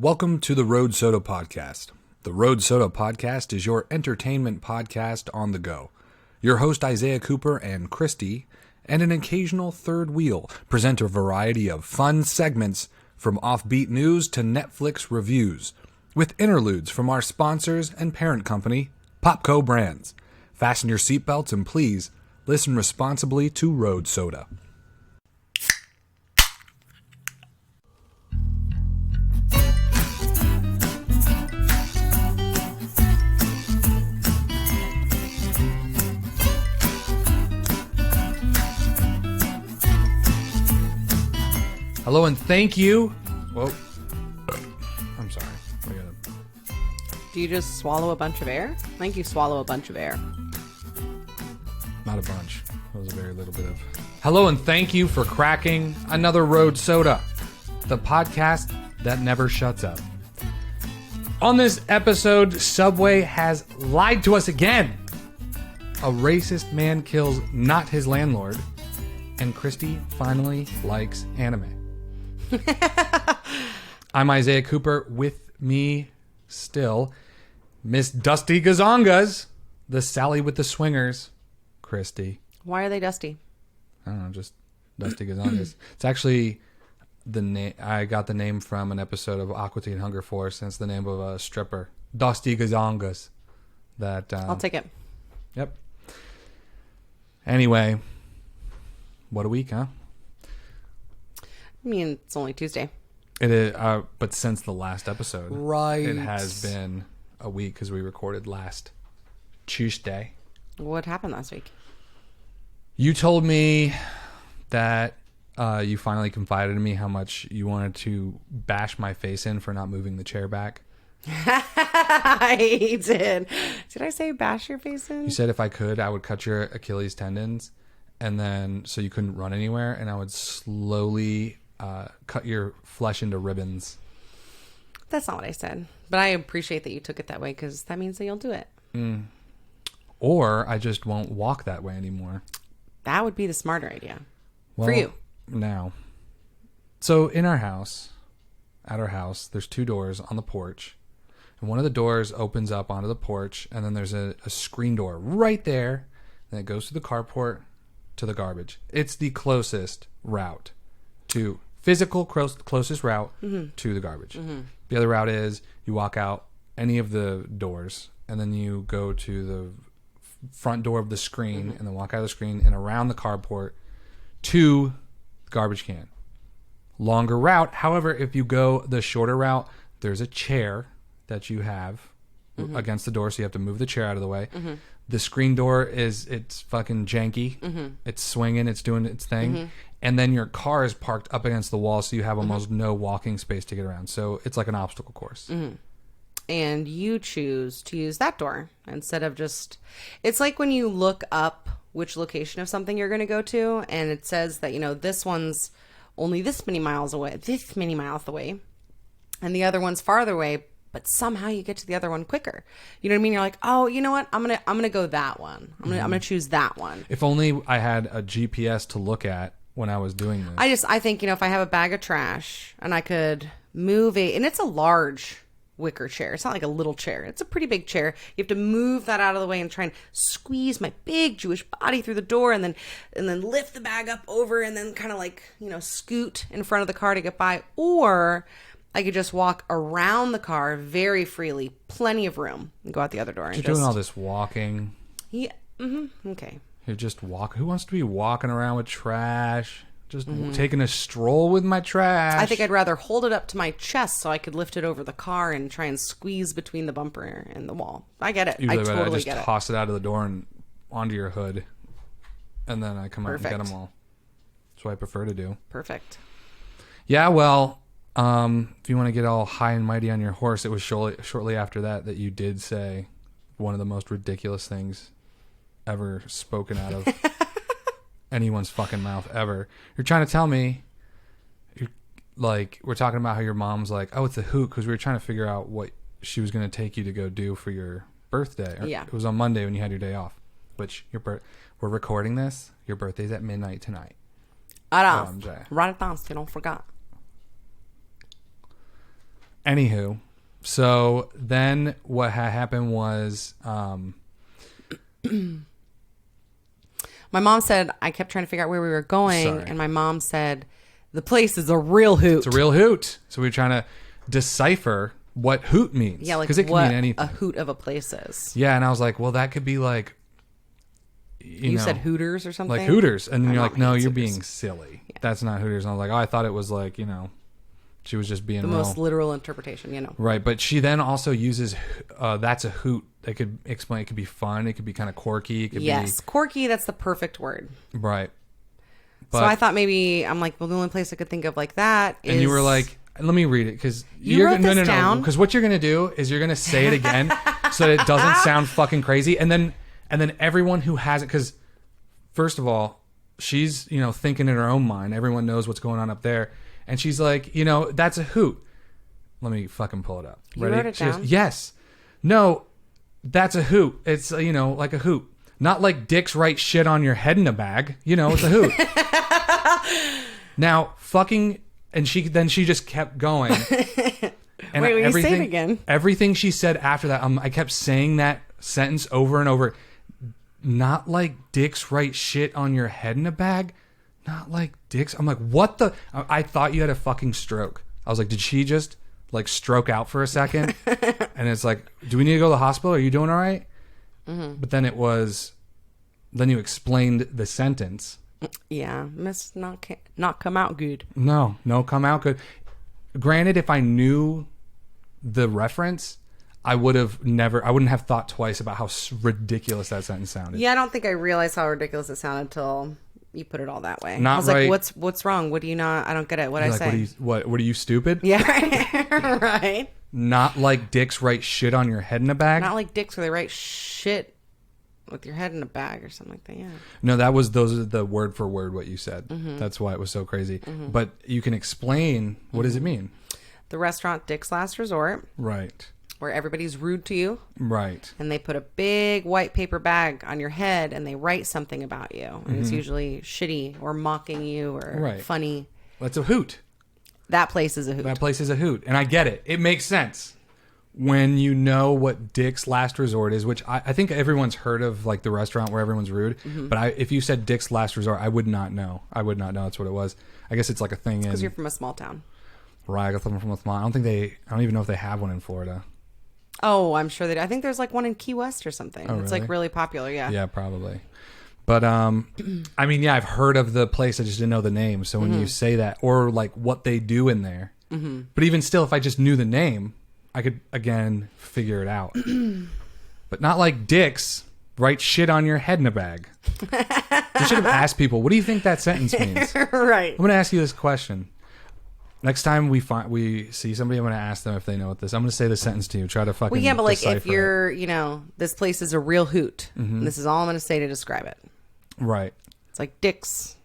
Welcome to the Road Soda Podcast. The Road Soda Podcast is your entertainment podcast on the go. Your host Isaiah Cooper and Kristie, and an occasional third wheel, present a variety of fun segments from offbeat news to Netflix reviews, with interludes from our sponsors and parent company, Popco Brands. Fasten your seatbelts and please listen responsibly to Road Soda. Hello and thank you. Whoa. I'm sorry. Do you just swallow a bunch of air? I think you swallow a bunch of air. Not a bunch. That was a very little bit of... Hello and thank you for cracking another Road Soda, the podcast that never shuts up. On this episode, Subway has lied to us again. A racist man kills not his landlord, and Kristie finally likes anime. I'm Isaiah Cooper. With me still, Miss Dusty Gazongas, the Sally with the swingers, Kristie. Why are they dusty? I don't know, just Dusty Gazongas. It's actually the name. I got the name from an episode of Aqua Teen Hunger Force, and it's the name of a stripper, Dusty Gazongas. That I'll take it. Yep. Anyway, what a week, huh? I mean, it's only Tuesday. It is, but since the last episode, right, it has been a week because we recorded last Tuesday. What happened last week? You told me that you finally confided in me how much you wanted to bash my face in for not moving the chair back. I did. Did I say bash your face in? You said if I could, I would cut your Achilles tendons, and then so you couldn't run anywhere, and I would slowly cut your flesh into ribbons. That's not what I said. But I appreciate that you took it that way because that means that you'll do it. Or I just won't walk that way anymore. That would be the smarter idea. Well, for you. Now. So in our house, at our house, there's two doors on the porch. And one of the doors opens up onto the porch. And then there's a screen door right there. And it goes to the carport to the garbage. It's the closest route to... Physical closest route to the garbage. The other route is you walk out any of the doors and then you go to the front door of the screen and then walk out of the screen and around the carport to the garbage can. Longer route. However, if you go the shorter route, there's a chair that you have against the door, so you have to move the chair out of the way. The screen door it's fucking janky. It's swinging. It's doing its thing. And then your car is parked up against the wall, so you have almost no walking space to get around. So it's like an obstacle course. And you choose to use that door instead of just... It's like when you look up which location of something you're going to go to, and it says that, you know, this one's only this many miles away, and the other one's farther away, but somehow you get to the other one quicker. You know what I mean? You're like, oh, you know what? I'm gonna go that one. I'm gonna choose that one. If only I had a GPS to look at when I was doing this. I think, you know, if I have a bag of trash and I could move and it's a large wicker chair. It's not like a little chair. It's a pretty big chair. You have to move that out of the way and try and squeeze my big Jewish body through the door and then lift the bag up over and then kind of like, you know, scoot in front of the car to get by. Or I could just walk around the car very freely, plenty of room, and go out the other door. You're doing all this walking. Yeah. Okay. You just walk. Who wants to be walking around with trash? Just taking a stroll with my trash. I think I'd rather hold it up to my chest so I could lift it over the car and try and squeeze between the bumper and the wall. I get it. I totally get it. I just toss it out of the door and onto your hood, and then I come out and get them all. That's what I prefer to do. Perfect. Yeah, well, if you want to get all high and mighty on your horse, it was shortly after that you did say one of the most ridiculous things ever spoken out of anyone's fucking mouth ever. You're trying to tell me, we're talking about how your mom's like, oh, it's a hoot, because we were trying to figure out what she was going to take you to go do for your birthday. Yeah. It was on Monday when you had your day off, which we're recording this. Your birthday's at midnight tonight. Write it down so you don't forget. Anywho, so then what happened was, my mom said, I kept trying to figure out where we were going. Sorry. And my mom said, the place is a real hoot. it's a real hoot. So we were trying to decipher what hoot means. Yeah, like because it can what mean anything. a hoot of a place is. Yeah, and I was like, well, that could be like, you know, said Hooters or something? like Hooters, and then My you're mom like, no, hates you're Hooters. being silly. That's not Hooters. And I was like, oh, I thought it was like, you know, she was just being The real. most literal interpretation, you know. Right, but she then also uses that's a hoot. They could explain it could be fun, it could be kind of quirky, it could Yes, quirky, that's the perfect word. be right. But, So I thought maybe, I'm like, well, the only place I could think of like that is... and you were like, let me read it because You wrote this down? because what you're gonna do is you're gonna say it again so that it doesn't sound fucking crazy, and then everyone who hasn't, because first of all, she's, you know, thinking in her own mind, everyone knows what's going on up there, and she's like, you know, that's a hoot. Let me fucking pull it up. You wrote it She goes, down? yes. No, that's a hoot. It's, you know, like a hoot. Not like dicks write shit on your head in a bag. You know, it's a hoot. Now, fucking, and she just kept going. And Wait, will you say it again? Everything she said after that, I kept saying that sentence over and over. Not like dicks write shit on your head in a bag. Not like dicks. I'm like, what the? I thought you had a fucking stroke. I was like, did she just like stroke out for a second? And it's like, do we need to go to the hospital? Are you doing all right? Mm-hmm. But then then you explained the sentence. Yeah, must not come out good. No, come out good. Granted, if I knew the reference, I wouldn't have thought twice about how ridiculous that sentence sounded. Yeah, I don't think I realized how ridiculous it sounded until you put it all that way. Not I was right. like, what's wrong? What do you not? I don't get it. What I Like, say? what are you stupid? Yeah, right. Not like dicks write shit on your head in a bag. Not like dicks where they write shit with your head in a bag or something like that. Yeah. No, those are the word for word what you said. Mm-hmm. That's why it was so crazy. But you can explain, what does it mean? The restaurant Dick's Last Resort, Right. where everybody's rude to you, Right. and they put a big white paper bag on your head and they write something about you, and it's usually shitty or mocking you or Right. funny. That's a hoot. That place is a hoot. That place is a hoot. And I get it. It makes sense. When you know what Dick's Last Resort is, which I think everyone's heard of, like the restaurant where everyone's rude. But if you said Dick's Last Resort, I would not know. I would not know that's what it was. I guess it's like a thing Because in... you're from a small town. Right, I got them from Small. I don't even know if they have one in Florida. Oh, I'm sure they do. I think there's like one in Key West or something. Oh, It's really? like really popular. Yeah. Yeah, probably. But I mean, yeah, I've heard of the place. I just didn't know the name. So when you say that, or like what they do in there, but even still, if I just knew the name, I could again figure it out. But not like dicks write shit on your head in a bag. You should have asked people, what do you think that sentence means? Right. I'm going to ask you this question. Next time we see somebody, I'm going to ask them if they know what this. I'm going to say the sentence to you. Try to fucking. Well, yeah, but like if decipher it. you're, this place is a real hoot. And this is all I'm going to say to describe it. Right. It's like dicks.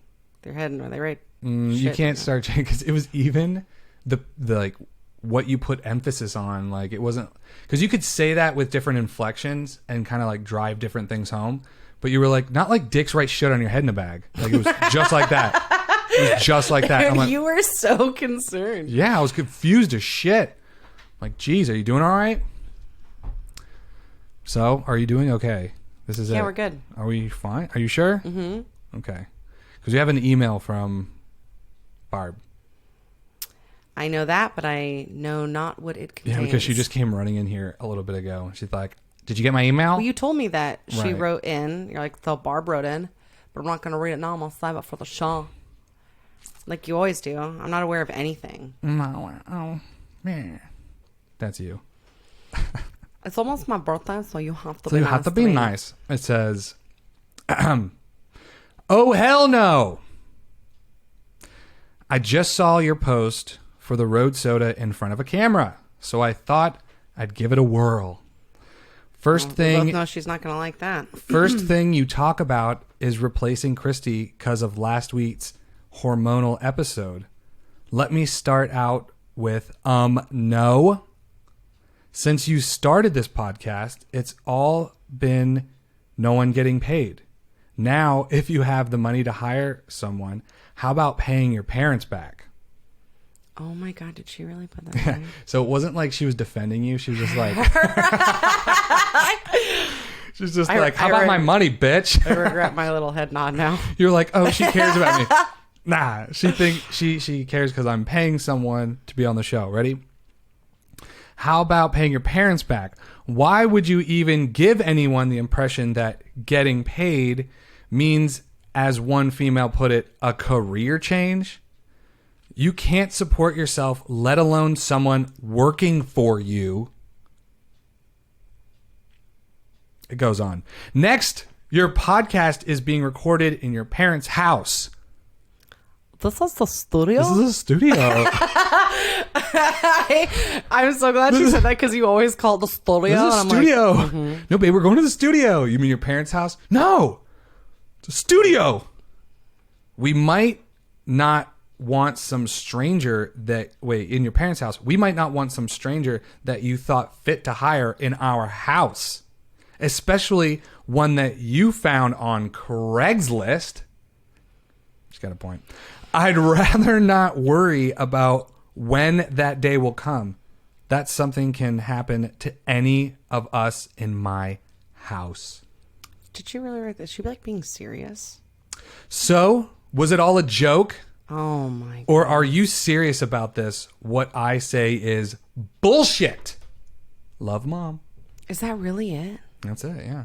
Their head and where they write. You shit. can't start changing because it was even the like what you put emphasis on. Like it wasn't because you could say that with different inflections and kind of like drive different things home. But you were like, not like dicks write shit on your head in a bag. Like it was just like that. It was just like that. I'm like, You were so concerned. yeah, I was confused as shit. I'm like, geez, are you doing all right? So, are you doing okay? This is it. Yeah, we're good. Are we fine? Are you sure? Mm-hmm. Okay. Because we have an email from Barb. I know that, but I know not what it contains. Yeah, because she just came running in here a little bit ago. She's like, did you get my email? Well, you told me that she Right. wrote in. You're like, the Barb wrote in, but I'm not going to read it now. I'm going to save it for the show. Like you always do. I'm not aware of anything. No, oh, man. That's you. It's almost my birthday, so you have to So be you nice have to be me. nice. It says, oh, hell no. I just saw your post for the road soda in front of a camera, so I thought I'd give it a whirl. First We thing both know she's not going to like that. First thing you talk about is replacing Kristie because of last week's hormonal episode. Let me start out with, no. Since you started this podcast, it's all been no one getting paid. Now, if you have the money to hire someone, how about paying your parents back? Oh my God, did she really put that away? So it wasn't like she was defending you. She was just like, she's just like, how about my money, bitch? I regret my little head nod now. You're like, oh, she cares about me. Nah, she cares because I'm paying someone to be on the show. Ready? How about paying your parents back? Why would you even give anyone the impression that getting paid means, as one female put it, a career change? You can't support yourself, let alone someone working for you. It goes on. Next, your podcast is being recorded in your parents' house. This is the studio? This is a studio. I'm so glad you said that because you always call it the studio. This is a studio. No, babe, we're going to the studio. You mean your parents' house? No. It's a studio. We might not want some stranger in your parents' house. We might not want some stranger that you thought fit to hire in our house, especially one that you found on Craigslist. She's got a point. I'd rather not worry about when that day will come. That something can happen to any of us in my house. Did she really write this? She be like being serious? So, was it all a joke? Oh my God. Or are you serious about this? What I say is bullshit. Love, Mom. Is that really it? That's it, yeah.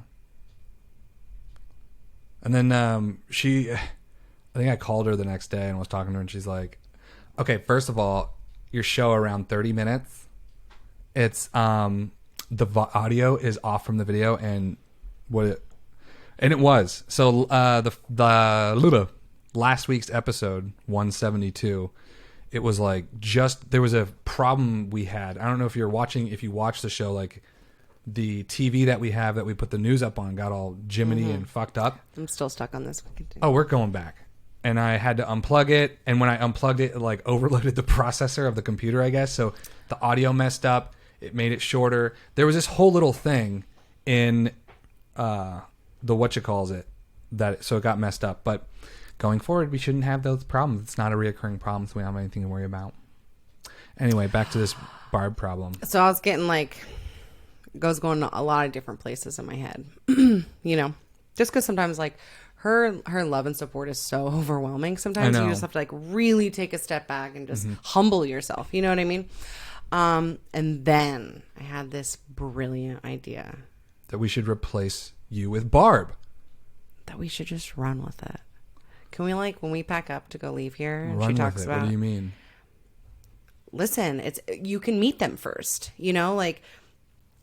And then I think I called her the next day and was talking to her, and she's like, okay, first of all, your show around 30 minutes. It's the audio is off from the video, and it was. So the last week's episode 172, it was like there was a problem we had. I don't know if you watch the show, like the TV that we have that we put the news up on got all jiminy and fucked up. I'm still stuck on this. Oh, we're going back. And I had to unplug it. And when I unplugged it, it like overloaded the processor of the computer, I guess. So the audio messed up. It made it shorter. There was this whole little thing in the so it got messed up. But going forward, we shouldn't have those problems. It's not a reoccurring problem, so we don't have anything to worry about. Anyway, back to this Barb problem. So I was getting going to a lot of different places in my head. You know, just because sometimes her love and support is so overwhelming. Sometimes you just have to really take a step back and just humble yourself. You know what I mean? And then I had this brilliant idea that we should replace you with Barb. That we should just run with it. Can we when we pack up to go leave here and run she talks with it. about, what do you mean? Listen, you can meet them first, you know,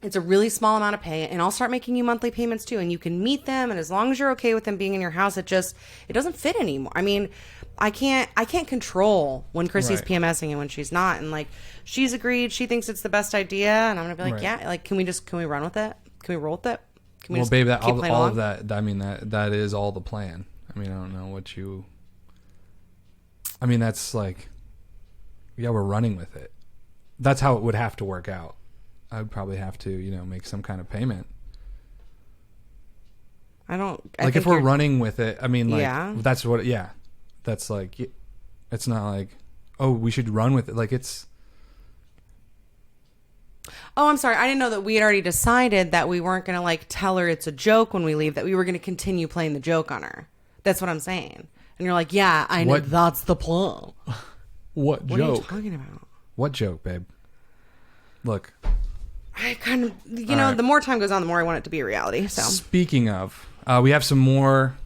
it's a really small amount of pay, and I'll start making you monthly payments too, and you can meet them, and as long as you're okay with them being in your house, it doesn't fit anymore. I mean, I can't control when Kristie's PMSing and when she's not, and she's agreed, she thinks it's the best idea, and I'm gonna be like, yeah, can we run with it? Can we roll with it? Can we babe, that all of that. I mean, that is all the plan. I mean, I don't know what you. I mean, that's yeah, we're running with it. That's how it would have to work out. I would probably have to, make some kind of payment. If we're running with it, I mean, that's what, yeah. That's it's not oh, we should run with it. It's. Oh, I'm sorry. I didn't know that we had already decided that we weren't going to tell her it's a joke when we leave, that we were going to continue playing the joke on her. That's what I'm saying. And you're like, yeah, I know. That's the plan. What joke? What are you talking about? What joke, babe? Look. I kind of, right. The more time goes on, the more I want it to be a reality. So speaking of, we have some more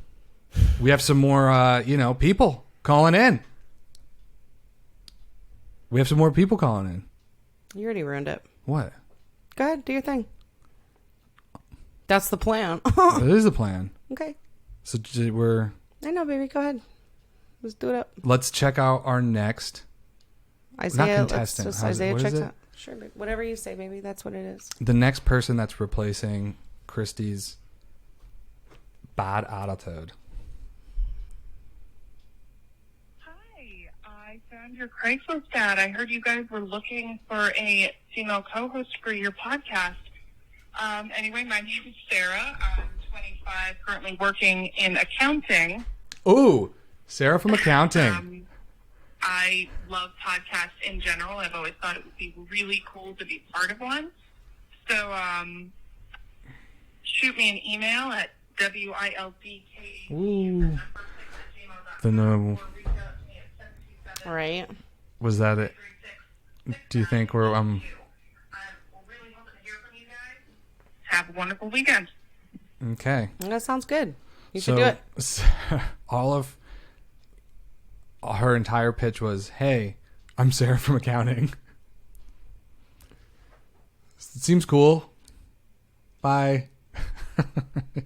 people calling in. We have some more people calling in. You already ruined it. What? Go ahead, do your thing. That's the plan. It is the plan. Okay. So we're. I know, baby. Go ahead. Let's do it up. Let's check out our next. Isaiah. Not contestant. Isaiah checks out. Sure, babe. Whatever you say, baby. That's what it is. The next person that's replacing Kristie's bad attitude. Hi, I found your Craigslist ad. I heard you guys were looking for a female co-host for your podcast. Anyway, my name is Sarah. I'm 25, currently working in accounting. Ooh, Sarah from accounting. I love podcasts in general. I've always thought it would be really cool to be part of one. So shoot me an email at WILDK. Ooh. Then, All right. was that it? Do you think we're really hoping to hear from you guys. Have a wonderful weekend. okay? That sounds good. You should do it. All of her entire pitch was, "Hey, I'm Sarah from accounting. Seems cool. Bye."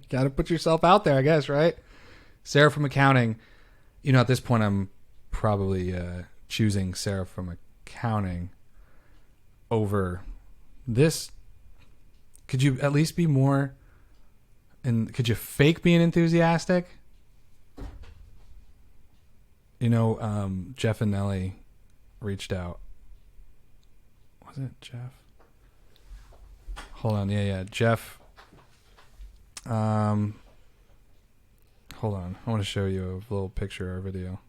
Got to put yourself out there, I guess, right? Sarah from accounting. You know, at this point, I'm probably choosing Sarah from accounting over this. Could you at least be more? And could you fake being enthusiastic? You know, Jeff and Nelly reached out. Was it Jeff? Hold on. Yeah. Jeff. Hold on. I want to show you a little picture or video.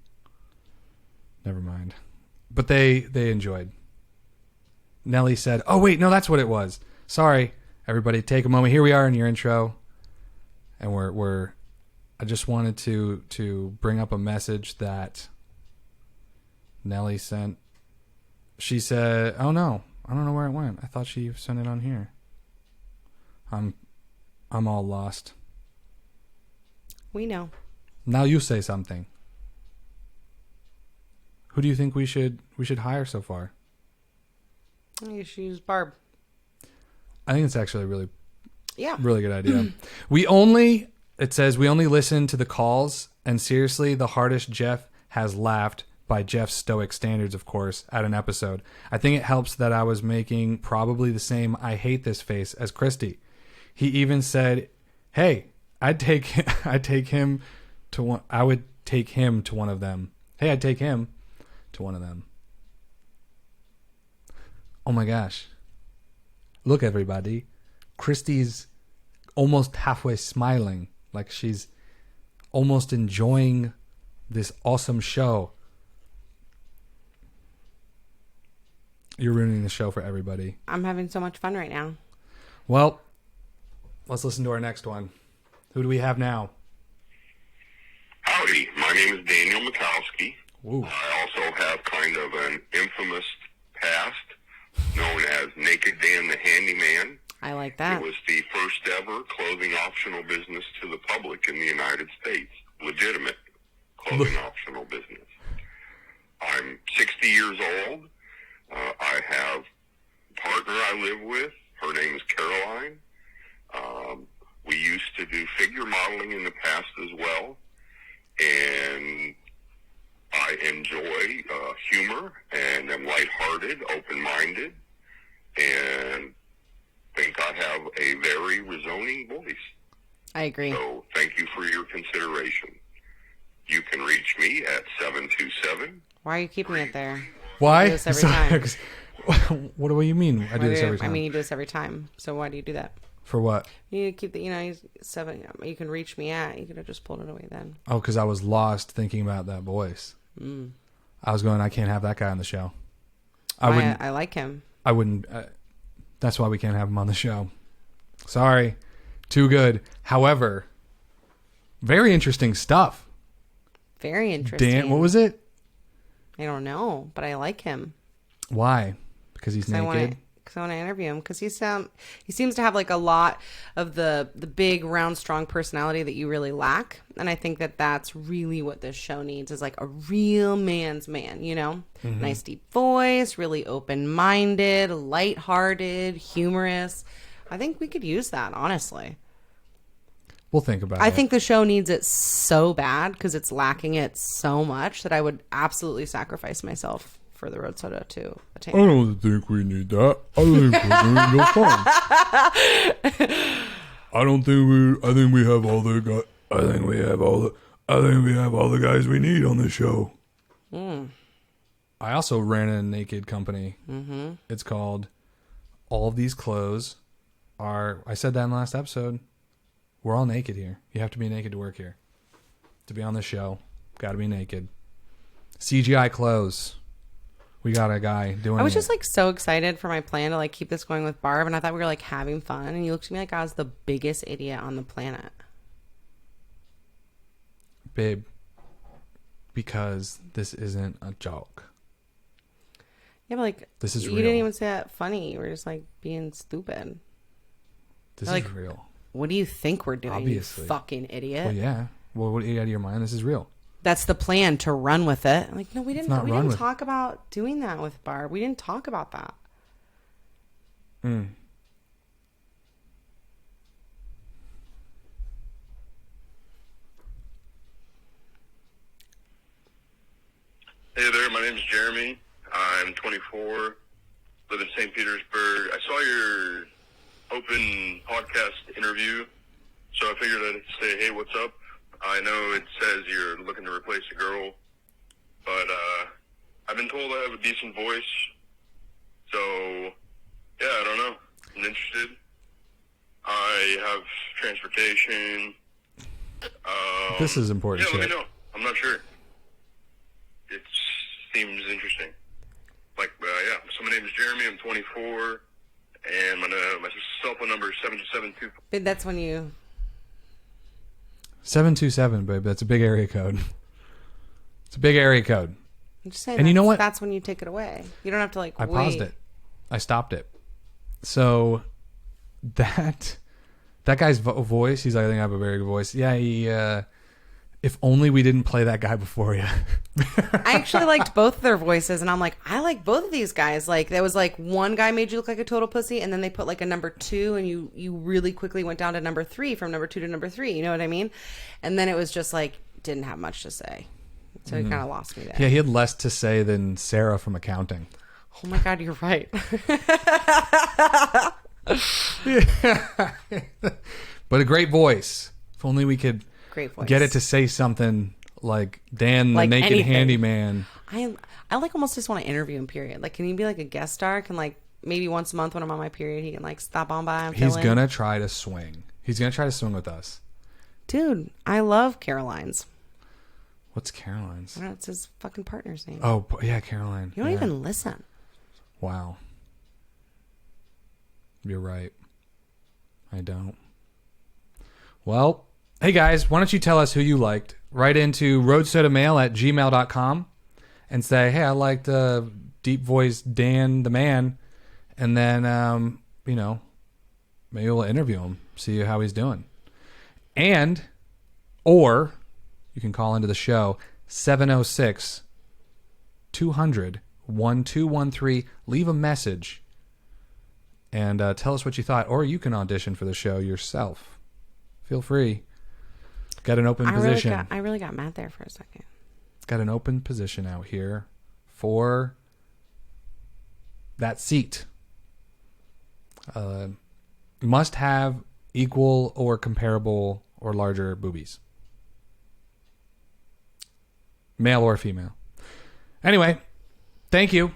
Never mind. But they enjoyed. Nelly said, "Oh wait, no, that's what it was. Sorry, everybody. Take a moment. Here we are in your intro, and we're. I just wanted to bring up a message that Nelly sent. She said, "Oh no, I don't know where it went. I thought she sent it on here. I'm all lost." We know. Now you say something. Who do you think we should hire so far? You should use Barb. I think it's actually a really Yeah. really good idea. It says we only listen to the calls, and seriously, the hardest Jeff has laughed, by Jeff's stoic standards, of course, at an episode. I think it helps that I was making probably the same I hate this face as Kristie. He even said, "Hey, I would take him to one of them. Hey, I'd take him to one of them." Oh my gosh. Look, everybody. Kristie's almost halfway smiling, like she's almost enjoying this awesome show. You're ruining the show for everybody. I'm having so much fun right now. Well, let's listen to our next one. Who do we have now? Howdy, my name is Daniel Mikowski. Ooh. I also have kind of an infamous past known as Naked Dan the Handyman. I like that. It was the first ever clothing optional business to the public in the United States. Legitimate clothing optional business. I'm 60 years old. I have a partner I live with. Her name is Caroline. We used to do figure modeling in the past as well. And I enjoy humor and am lighthearted, open-minded, and think I have a very resonating voice. I agree. So thank you for your consideration. You can reach me at 727. Why are you keeping it there? Why? You do this every time. What do you mean? I do this every time. I mean, you do this every time. So why do you do that? For what? You need to keep the, you can reach me at. You could have just pulled it away then. Oh, because I was lost thinking about that voice. I was going, I can't have that guy on the show. I like him. I wouldn't. That's why we can't have him on the show. Sorry. Too good. However, very interesting stuff. Very interesting. Dan, what was it? I don't know, but I like him. Why? Because he's naked? Because I want to interview him. Because he seems to have like a lot of the big, round, strong personality that you really lack. And I think that that's really what this show needs, is like a real man's man, you know? Mm-hmm. Nice deep voice, really open-minded, lighthearted, humorous. I think we could use that, honestly. We'll think about it. I think the show needs it so bad because it's lacking it so much that I would absolutely sacrifice myself for the Road Soda to attain. I don't think we need that. I think we're doing just fine. I think we have all the guys. I think we have all the guys we need on this show. I also ran a naked company. Mm-hmm. It's called All of These Clothes Are. I said that in the last episode. We're all naked here. You have to be naked to work here. To be on this show, got to be naked. CGI clothes. We got a guy doing I was it. just like so excited for my plan to like keep this going with Barb, and I thought we were like having fun, and you looked at me like I was the biggest idiot on the planet. Babe, because this isn't a joke. Yeah, but like This is you real. didn't even say that funny. You were just like being stupid. This Like, is real. What do you think we're doing, Obviously. you fucking idiot? Well, yeah. Well, what are you out of your mind? This is real. That's the plan, to run with it. I'm like, no, we didn't. not We run didn't with- talk about doing that with Barb. We didn't talk about that. Hey there, my name is Jeremy. I'm 24, live in St. Petersburg. I saw your open podcast interview, so I figured I'd say, hey, what's up? I know it says you're looking to replace a girl, but I've been told I have a decent voice, so yeah, I don't know. I'm interested. I have transportation. This is important Yeah, let shit. me know. I'm not sure. It seems interesting. Like, yeah. So my name is Jeremy. I'm 24, and my cell phone number is 772. But that's when you. 727, babe. That's a big area code. It's a big area code. I'm just saying. And you know what? That's when you take it away. You don't have to like. I wait. paused it. I stopped it. So that guy's voice, he's like, I think I have a very good voice. Yeah, he, if only we didn't play that guy before you. I actually liked both of their voices, and I'm like, I like both of these guys. Like, there was like one guy made you look like a total pussy, and then they put like a number 2, and you really quickly went down to number 3 from number 2 to number 3. You know what I mean? And then it was just like didn't have much to say, so it kind of lost me there. Yeah, he had less to say than Sarah from accounting. Oh my god, you're right. But a great voice. If only we could Great voice. get it to say something like Dan the Like Naked anything. Handyman. I like almost just want to interview him. Period. Like, can he be like a guest star? Can like maybe once a month when I'm on my period, he can like stop on by and fill He's in? gonna try to swing. He's gonna try to swing with us. Dude, I love Caroline's. What's Caroline's? I don't know, it's his fucking partner's name. Oh, yeah, Caroline. You don't Yeah. even listen. Wow. You're right. I don't. Well, hey guys, why don't you tell us who you liked? Write into roadsodamail@gmail.com and say, hey, I liked deep voice Dan the Man. And then, you know, maybe we'll interview him, see how he's doing. And, or you can call into the show 706 200 1213. Leave a message and tell us what you thought, or you can audition for the show yourself. Feel free. Got an open position. I really got mad there for a second. Got an open position out here for that seat. Must have equal or comparable or larger boobies. Male or female. Anyway, thank you.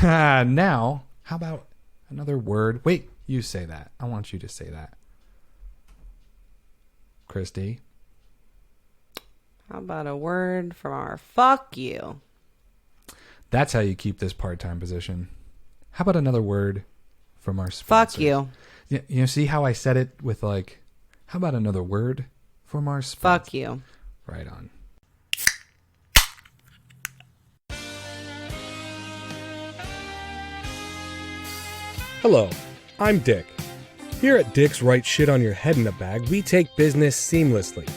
Now, how about another word? Wait, you say that. I want you to say that. Kristie. How about a word from our fuck you? That's how you keep this part-time position. How about another word from our sponsor? Fuck you. Yeah, you know, see how I said it with like, how about another word from our sponsor? Fuck you. Right on. Hello, I'm Dick. Here at Dick's Write Shit on Your Head in a Bag, we take business seamlessly.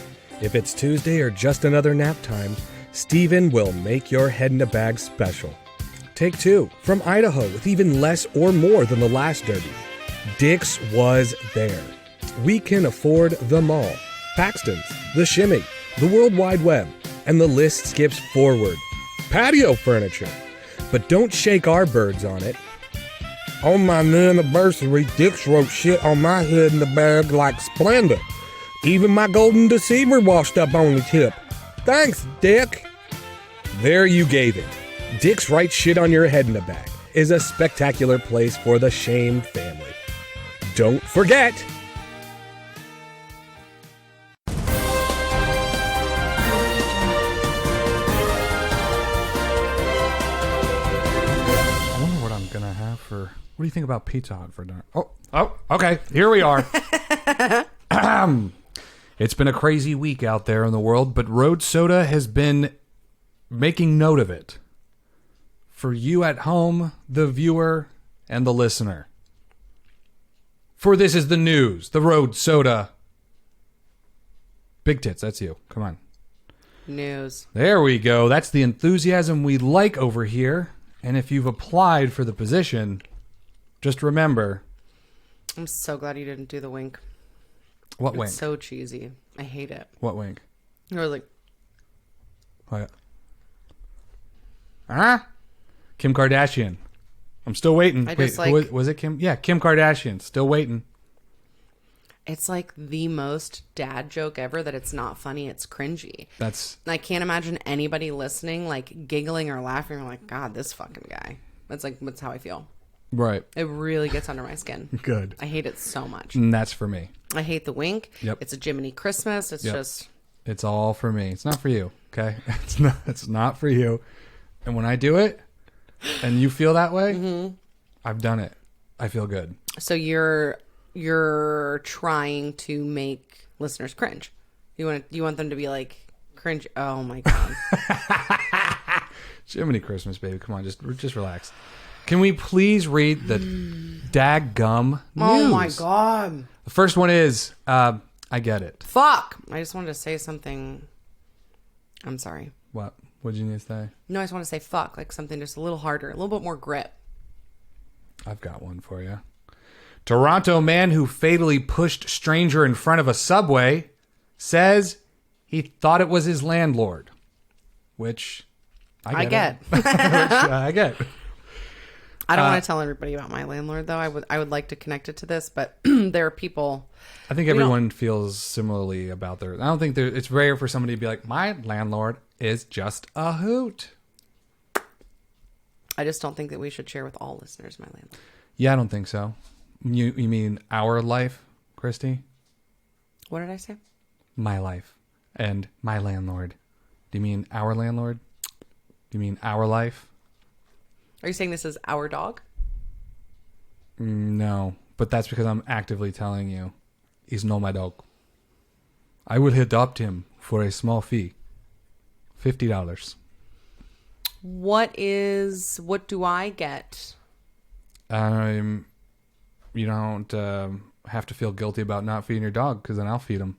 If it's Tuesday or just another nap time, Steven will make your head in a bag special. Take 2 from Idaho with even less or more than the last derby. Dick's was there. We can afford them all. Paxton's, The Shimmy, the World Wide Web, and the list skips forward. Patio furniture. But don't shake our birds on it. On my anniversary, Dick's wrote shit on my head in the bag like Splenda. Even my golden deceiver washed up on the tip. Thanks, Dick. There you gave it. Dick's Write Shit on Your Head in a Bag is a spectacular place for the Shame family. Don't forget. do you think about Pizza Hut for dinner? Oh, okay. Here we are. It's been a crazy week out there in the world, but Road Soda has been making note of it. For you at home, the viewer, and the listener. For this is the news, the Road Soda. Big tits, that's you. Come on. News. There we go. That's the enthusiasm we like over here. And if you've applied for the position, just remember. I'm so glad you didn't do the wink. What It's wink? so cheesy. I hate it. What wink? You were like, What? Huh? Kim Kardashian. I'm still waiting. I Wait, just, who was it Kim? Yeah, Kim Kardashian. Still waiting. it's like the most dad joke ever that it's not funny. It's cringy. That's I can't imagine anybody listening, like giggling or laughing. Or like, God, this fucking guy. That's how I feel. right. It really gets under my skin. Good. I hate it so much. And that's for me. I hate the wink. Yep. It's a Jiminy Christmas. It's Yep. just, It's all for me. It's not for you. Okay. It's not for you. And when I do it and you feel that way, I've done it. I feel good. so you're trying to make listeners cringe. You want them to be like cringe. Oh my God. Jiminy Christmas, baby. Come on, just relax. Can we please read the daggum news? Oh my God. The first one is, I get it. Fuck. I just wanted to say something. I'm sorry. What? What'd you need to say? No, I just want to say fuck, like something just a little harder, a little bit more grit. I've got one for you. Toronto man who fatally pushed stranger in front of a subway says he thought it was his landlord. Which I get. I get. Which I get. I don't want to tell everybody about my landlord, though. I would like to connect it to this, but there are people. I think everyone feels similarly about their... I don't think it's rare for somebody to be like, my landlord is just a hoot. I just don't think that we should share with all listeners my landlord. Yeah, I don't think so. You mean our life, Kristie? What did I say? My life. And my landlord. Do you mean our landlord? Do you mean our life? Are you saying this is our dog? No, but that's because I'm actively telling you he's not my dog. I will adopt him for a small fee. $50. What do I get? You don't have to feel guilty about not feeding your dog, because then I'll feed him.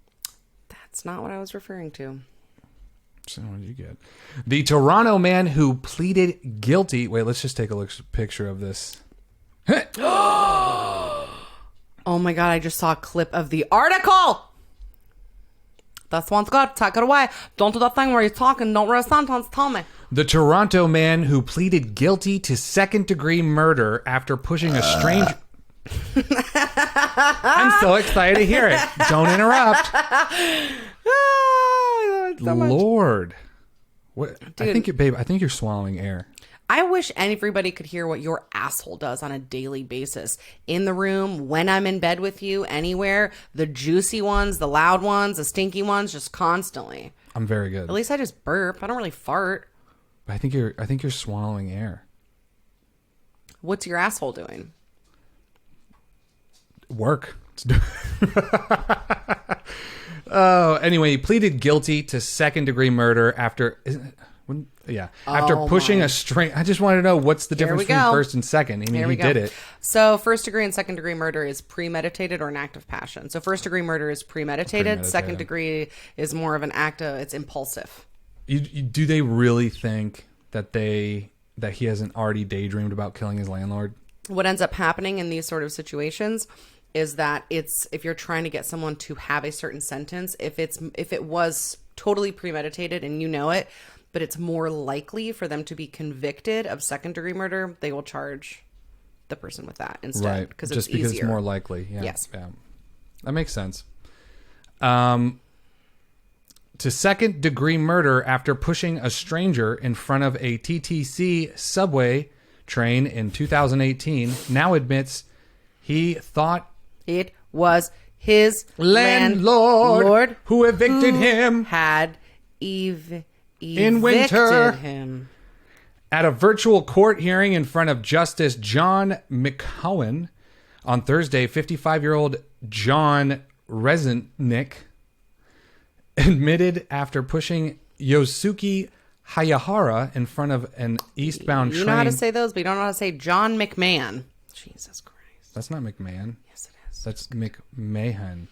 That's not what I was referring to. So what did you get? The Toronto man who pleaded guilty. Wait, let's just take a picture of this. Oh my God, I just saw a clip of the article. This one's good. Take it away. Don't do that thing where you're talking. Don't read a sentence. Tell me. The Toronto man who pleaded guilty to second-degree murder after pushing a stranger... I'm so excited to hear it. Don't interrupt. I love it so much. Lord. What? Dude. I think you're swallowing air. I wish everybody could hear what your asshole does on a daily basis. In the room, when I'm in bed with you, anywhere. The juicy ones, the loud ones, the stinky ones, just constantly. I'm very good. At least I just burp. I don't really fart. I think you're swallowing air. What's your asshole doing? Work. Oh, anyway, he pleaded guilty to second-degree murder after... After pushing a string... I just want to know what's the difference between first and second. I mean, he did it. So first degree and second degree murder is premeditated or an act of passion. So first degree murder is premeditated. Second degree is more of an act of... It's impulsive. Do they really think that he hasn't already daydreamed about killing his landlord? What ends up happening in these sort of situations is that if you're trying to get someone to have a certain sentence, if it was totally premeditated and you know it, but it's more likely for them to be convicted of second degree murder, they will charge the person with that instead, right? because Just because it's more likely. Yeah. Yes. Yeah. That makes sense. To second degree murder after pushing a stranger in front of a TTC subway train in 2018, now admits he thought it was his landlord who evicted him had evicted in winter him. At a virtual court hearing in front of Justice John McCowan on Thursday, 55-year-old John Resnick admitted after pushing Yosuke Hayahara in front of an eastbound train. You know how to say those, but you don't know how to say John McMahon. Jesus Christ. That's not McMahon. Yes, it is. That's McMahon.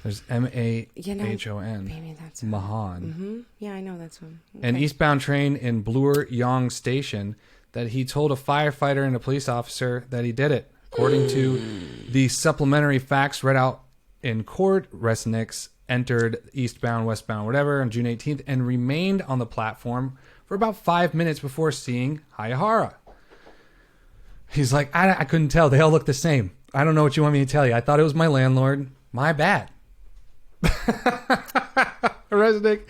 There's M-A-H-O-N. Maybe that's Mahan. Mm-hmm. Yeah, I know that's one. Okay. An eastbound train in Bloor Yong Station that he told a firefighter and a police officer that he did it. According to the supplementary facts read out in court, Resnick entered eastbound, westbound, whatever on June 18th and remained on the platform for about 5 minutes before seeing Hayahara. He's like, I couldn't tell. They all look the same. I don't know what you want me to tell you. I thought it was my landlord. My bad. Resnick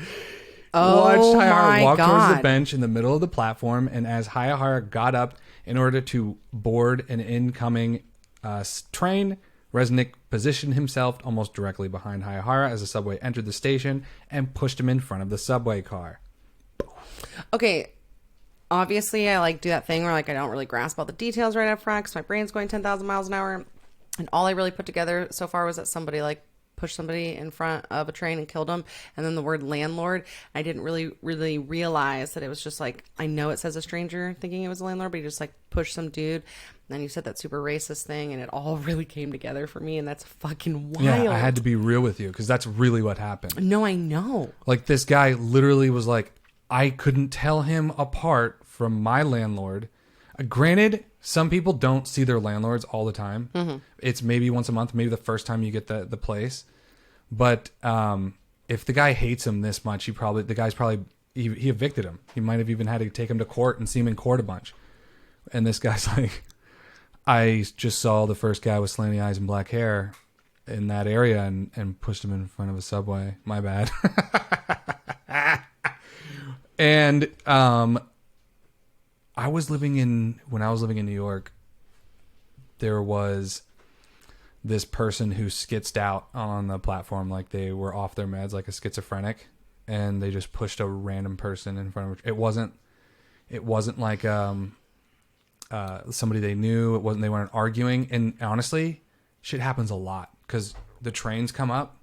watched Hayahara walk towards the bench in the middle of the platform, and as Hayahara got up in order to board an incoming train, Resnick positioned himself almost directly behind Hayahara as the subway entered the station and pushed him in front of the subway car. Okay, obviously I do that thing where I don't really grasp all the details right up front because my brain's going 10,000 miles an hour, and all I really put together so far was that somebody pushed somebody in front of a train and killed him, and then the word landlord. I didn't really realize that it was just I know it says a stranger, thinking it was a landlord, but he just pushed some dude. And then you said that super racist thing, and it all really came together for me, and that's fucking wild. Yeah, I had to be real with you because that's really what happened. No, I know. This guy literally was I couldn't tell him apart from my landlord. Granted, some people don't see their landlords all the time. Mm-hmm. It's maybe once a month, maybe the first time you get the place. But if the guy hates him this much, he evicted him. He might have even had to take him to court and see him in court a bunch. And this guy's I just saw the first guy with slanty eyes and black hair in that area and pushed him in front of a subway. My bad. And when I was living in New York, there was this person who skitzed out on the platform they were off their meds, like a schizophrenic, and they just pushed a random person in front of it. It wasn't like somebody they knew. They weren't arguing. And honestly, shit happens a lot because the trains come up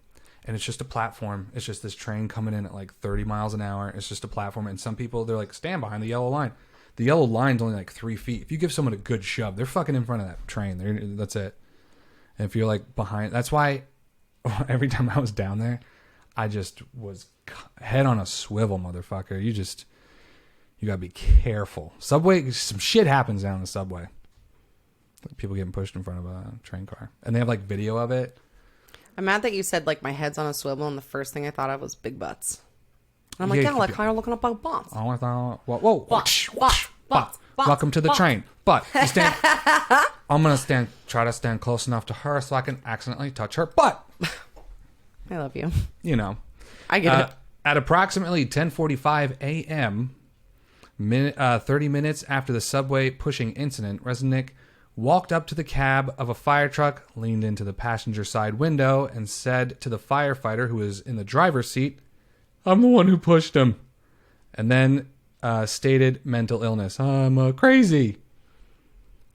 and it's just a platform. It's just this train coming in at 30 miles an hour. It's just a platform. And some people, they're stand behind the yellow line. The yellow line's only 3 feet. If you give someone a good shove, they're fucking in front of that train. That's it. And if you're behind, that's why every time I was down there, I just was head on a swivel, motherfucker. You gotta be careful. Subway, some shit happens down the subway. People getting pushed in front of a train car, and they have video of it. I'm mad that you said my head's on a swivel, and the first thing I thought of was big butts. And I'm how looking up big butts. Oh, I thought, whoa. Welcome to the train. But you stand. I'm gonna try to stand close enough to her so I can accidentally touch her butt. I love you. I get it. At approximately 10:45 a.m., 30 minutes after the subway pushing incident, Resnick walked up to the cab of a fire truck, leaned into the passenger side window, and said to the firefighter who was in the driver's seat, "I'm the one who pushed him," and then stated mental illness. "I'm crazy."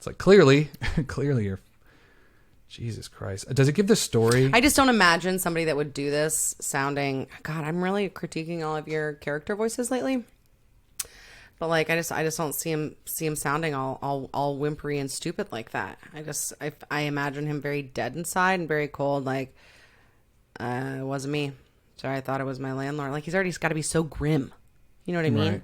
It's clearly you're... Jesus Christ. Does it give the story? I just don't imagine somebody that would do this sounding... God, I'm really critiquing all of your character voices lately. But I just don't see him sounding all whimpery and stupid like that. I imagine him very dead inside and very cold. It wasn't me. Sorry, I thought it was my landlord. He's already got to be so grim. You know what I mean? Right.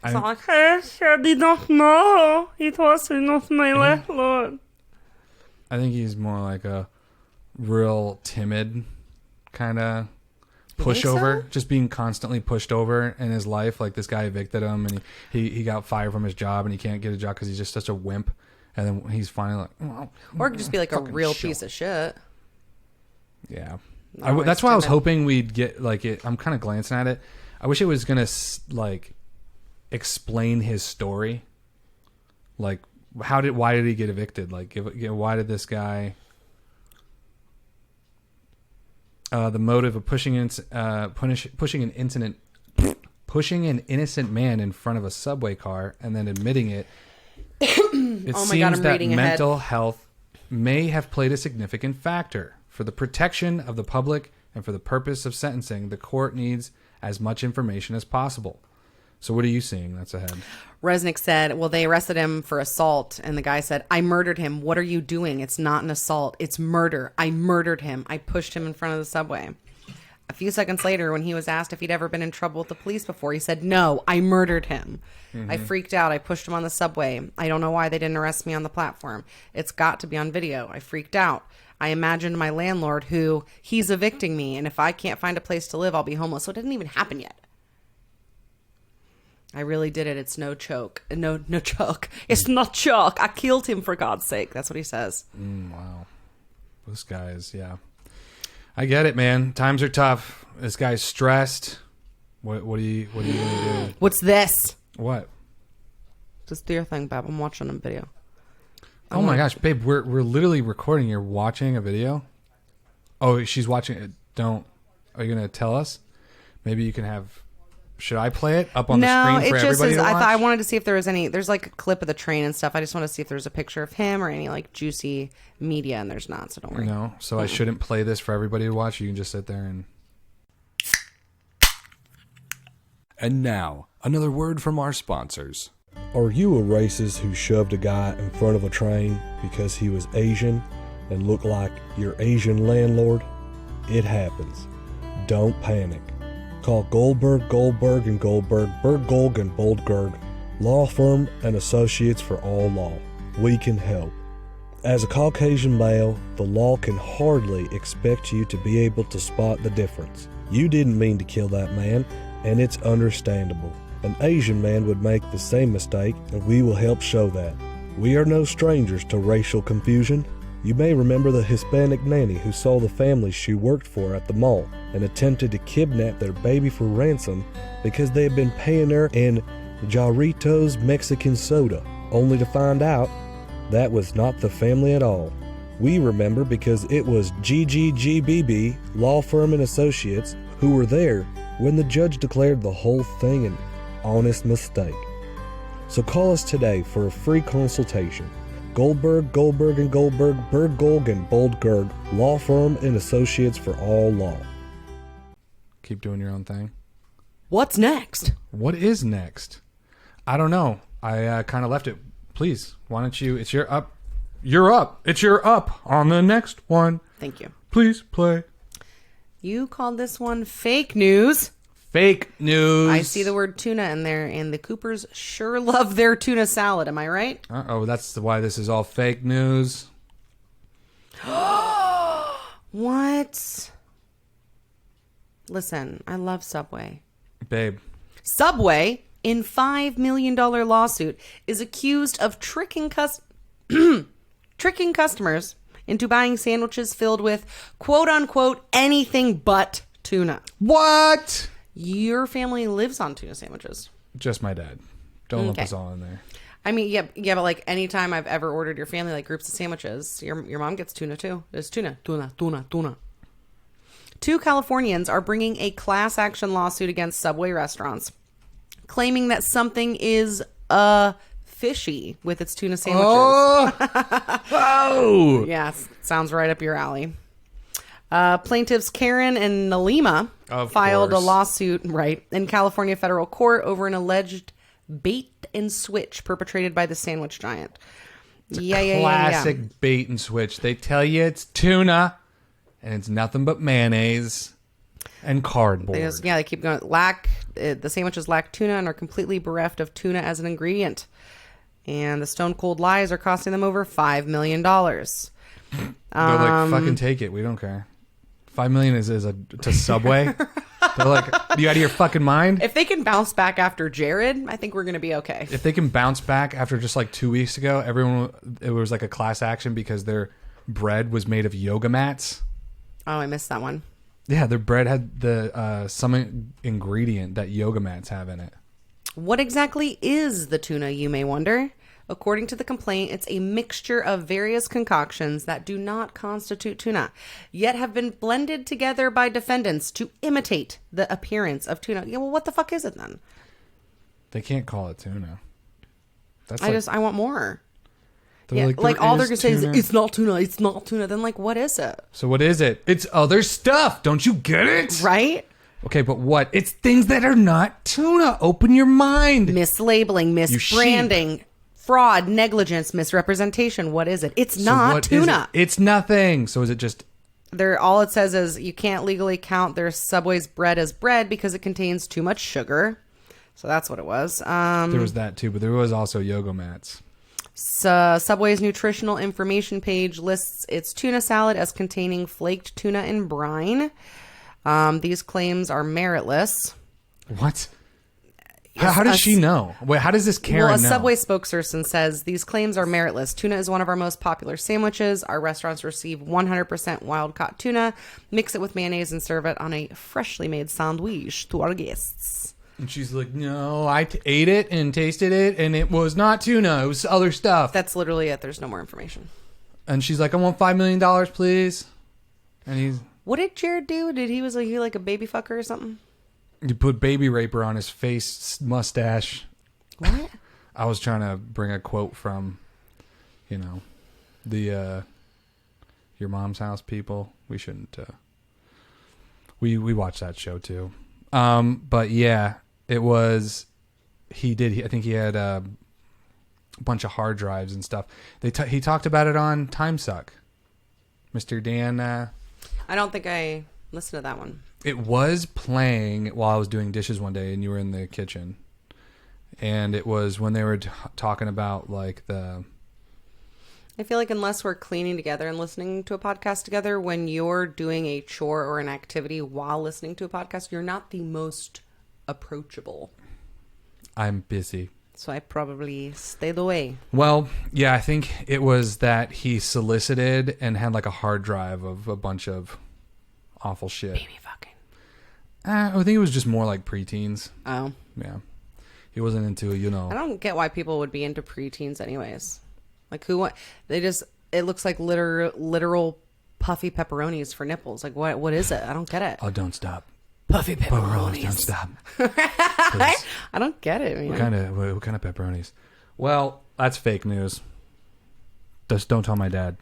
It's not hey, I did not know. It was not my landlord. I think he's more a real timid kind of pushover, so? Just being constantly pushed over in his life. This guy evicted him, and he got fired from his job, and he can't get a job because he's just such a wimp. And then he's finally or it could just be a real piece of shit. Yeah, that's why I was hoping we'd get it. I'm kind of glancing at it. I wish it was gonna explain his story. Why did he get evicted? Why did this guy? The motive of pushing an incident pushing an innocent man in front of a subway car and then admitting it. It Oh my seems God, I'm that reading ahead. mental health may have played a significant factor. For the protection of the public and for the purpose of sentencing, the court needs as much information as possible. So what are you seeing? That's ahead. Resnick said, well, they arrested him for assault. And the guy said, I murdered him. What are you doing? It's not an assault. It's murder. I murdered him. I pushed him in front of the subway. A few seconds later, when he was asked if he'd ever been in trouble with the police before, he said, no, I murdered him. I freaked out. I pushed him on the subway. I don't know why they didn't arrest me on the platform. It's got to be on video. I freaked out. I imagined my landlord he's evicting me. And if I can't find a place to live, I'll be homeless. So it didn't even happen yet. I really did it. It's no choke. No choke. It's not choke. I killed him for God's sake. That's what he says. Wow. This guy is, yeah. I get it, man. Times are tough. This guy's stressed. What are you gonna do? What's this? What? Just do your thing, Bob. I'm watching a video. Oh my gosh, babe, we're literally recording. You're watching a video? Oh, she's watching it. Are you gonna tell us? Maybe you can have. Should I play it up on the screen for everybody to watch? I wanted to see if there was any. There's like a clip of the train and stuff. I just want to see if there's a picture of him or any like juicy media, and there's not. So don't worry. No, so I shouldn't play this for everybody to watch. You can just sit there and. And now, another word from our sponsors. Are you a racist who shoved a guy in front of a train because he was Asian and looked like your Asian landlord? It happens. Don't panic. Call Goldberg, and Goldberg, Bergolg and Boldberg, law firm and associates for all law. We can help. As a Caucasian male, the law can hardly expect you to be able to spot the difference. You didn't mean to kill that man, and it's understandable. An Asian man would make the same mistake, and we will help show that. We are no strangers to racial confusion. You may remember the Hispanic nanny who saw the family she worked for at the mall and attempted to kidnap their baby for ransom because they had been paying her in Jarritos Mexican soda, only to find out that was not the family at all. We remember because it was GGGBB, Law Firm and Associates, who were there when the judge declared the whole thing an honest mistake. So call us today for a free consultation. Goldberg, and Goldberg, Bergolg and Boldberg, Law Firm and Associates for all law. Keep doing your own thing. What's next? What is next? I don't know. I kind of left it. Please, why don't you? It's your up. You're up. It's your up on the next one. Thank you. Please play. You called this one fake news. Fake news. I see the word tuna in there, and the Coopers sure love their tuna salad. Am I right? Oh, that's why this is all fake news. What? Listen, I love Subway. Babe. Subway, in $5 million lawsuit, is accused of tricking customers into buying sandwiches filled with quote-unquote anything but tuna. What? Your family lives on tuna sandwiches. Just my dad. Don't lump Okay. us all in there. I mean, yeah, but like anytime I've ever ordered your family like groups of sandwiches, your mom gets tuna too. There's tuna. Two Californians are bringing a class action lawsuit against Subway restaurants, claiming that something is fishy with its tuna sandwiches. Oh! Yes, sounds right up your alley. Plaintiffs Karen and Nalima Of filed course. a lawsuit in California federal court over an alleged bait and switch perpetrated by the sandwich giant. Classic bait and switch. They tell you it's tuna, and it's nothing but mayonnaise and cardboard. They keep going. The sandwiches lack tuna and are completely bereft of tuna as an ingredient. And the stone cold lies are costing them over $5 million. They're like, fucking take it. We don't care. $5 million is to Subway. They're like, you out of your fucking mind? If they can bounce back after Jared, I think we're going to be okay. If they can bounce back after just like 2 weeks ago, it was like a class action because their bread was made of yoga mats. Oh, I missed that one. Yeah, their bread had the some ingredient that yoga mats have in it. What exactly is the tuna, you may wonder? According to the complaint, it's a mixture of various concoctions that do not constitute tuna, yet have been blended together by defendants to imitate the appearance of tuna. Yeah, well, what the fuck is it then? They can't call it tuna. That's I want more. they're Yeah, like all they're "There gonna say is tuna." it's not tuna, it's not tuna. Then like, what is it? So what is it? It's other stuff. Don't you get it? Right? Okay, but what? It's things that are not tuna. Open your mind. Mislabeling, misbranding, fraud, negligence, misrepresentation. What is it? It's So not what is tuna. it? It's nothing. So is it just All it says is you can't legally count their Subway's bread as bread because it contains too much sugar. So that's what it was. there was that too, but there was also yoga mats. Subway's nutritional information page lists its tuna salad as containing flaked tuna and brine. These claims are meritless. What? How does she know? Wait, how does this Karen Well, a know? Subway spokesperson says these claims are meritless. Tuna is one of our most popular sandwiches. Our restaurants receive 100% wild-caught tuna, mix it with mayonnaise, and serve it on a freshly made sandwich to our guests. And she's like, no, I ate it and tasted it, and it was not tuna. It was other stuff. That's literally it. There's no more information. And she's like, I want $5 million, please. And What did Jared do? Did he like a baby fucker or something? he put baby raper on his face mustache. What? I was trying to bring a quote from, the Your Mom's House people. We shouldn't. We watched that show too. But yeah, it was. I think he had a bunch of hard drives and stuff. He talked about it on Timesuck. Mr. Dan. I don't think I listened to that one. It was playing while I was doing dishes one day, and you were in the kitchen. And it was when they were talking about like the. I feel like unless we're cleaning together and listening to a podcast together, when you're doing a chore or an activity while listening to a podcast, you're not the most approachable. I'm busy. So I probably stayed away. Well, yeah, I think it was that he solicited and had like a hard drive of a bunch of awful shit. Baby fucking. I think it was just more like preteens. Oh. Yeah. He wasn't into, I don't get why people would be into preteens anyways. Like it looks like literal puffy pepperonis for nipples. Like what is it? I don't get it. Oh, don't stop. Puffy Pepperonis, pepperonis. don't stop. I don't get it, man. What kind of pepperonis? Well, that's fake news. Just don't tell my dad.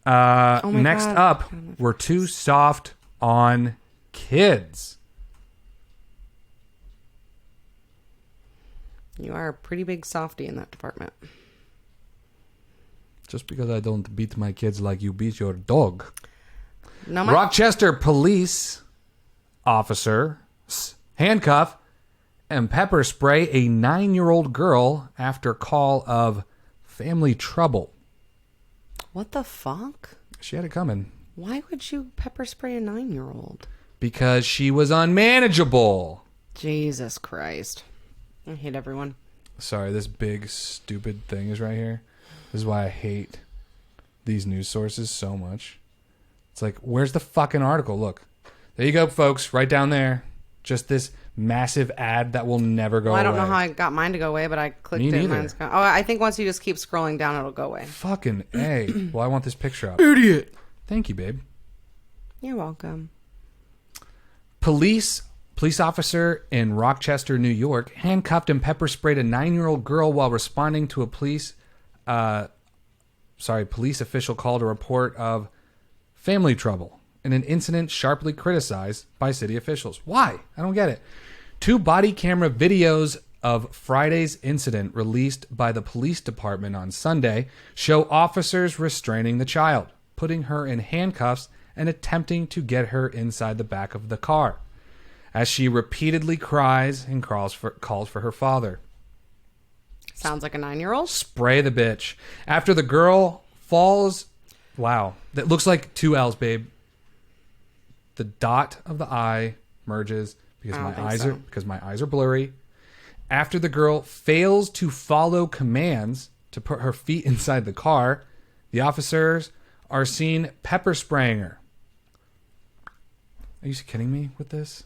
Oh my Next God. up, we're too soft on kids. You are a pretty big softie in that department. Just because I don't beat my kids like you beat your dog. No, Rochester police officer handcuff and pepper spray a 9-year-old girl after call of family trouble. What the fuck? She had it coming. Why would you pepper spray a 9-year-old? Because she was unmanageable. Jesus Christ. I hate everyone. Sorry, this big stupid thing is right here. This is why I hate these news sources so much. It's like, where's the fucking article? Look. There you go, folks. Right down there. Just this massive ad that will never go away. I don't know how I got mine to go away, but I clicked Me it. neither. Mine's gone. Oh, I think once you just keep scrolling down, it'll go away. Fucking A. Well, I want this picture up. Idiot. Thank you, babe. You're welcome. Police officer in Rochester, New York, handcuffed and pepper sprayed a 9-year-old girl while responding to a police official called a report of family trouble in an incident sharply criticized by city officials. Why? I don't get it. 2 body camera videos of Friday's incident released by the police department on Sunday show officers restraining the child, putting her in handcuffs and attempting to get her inside the back of the car as she repeatedly cries and calls for her father. Sounds like a 9-year-old. Spray the bitch. After the girl falls... Wow. That looks like 2 L's, babe. The dot of the I merges because my eyes are blurry. After the girl fails to follow commands to put her feet inside the car, the officers are seen pepper spraying her. Are you kidding me with this?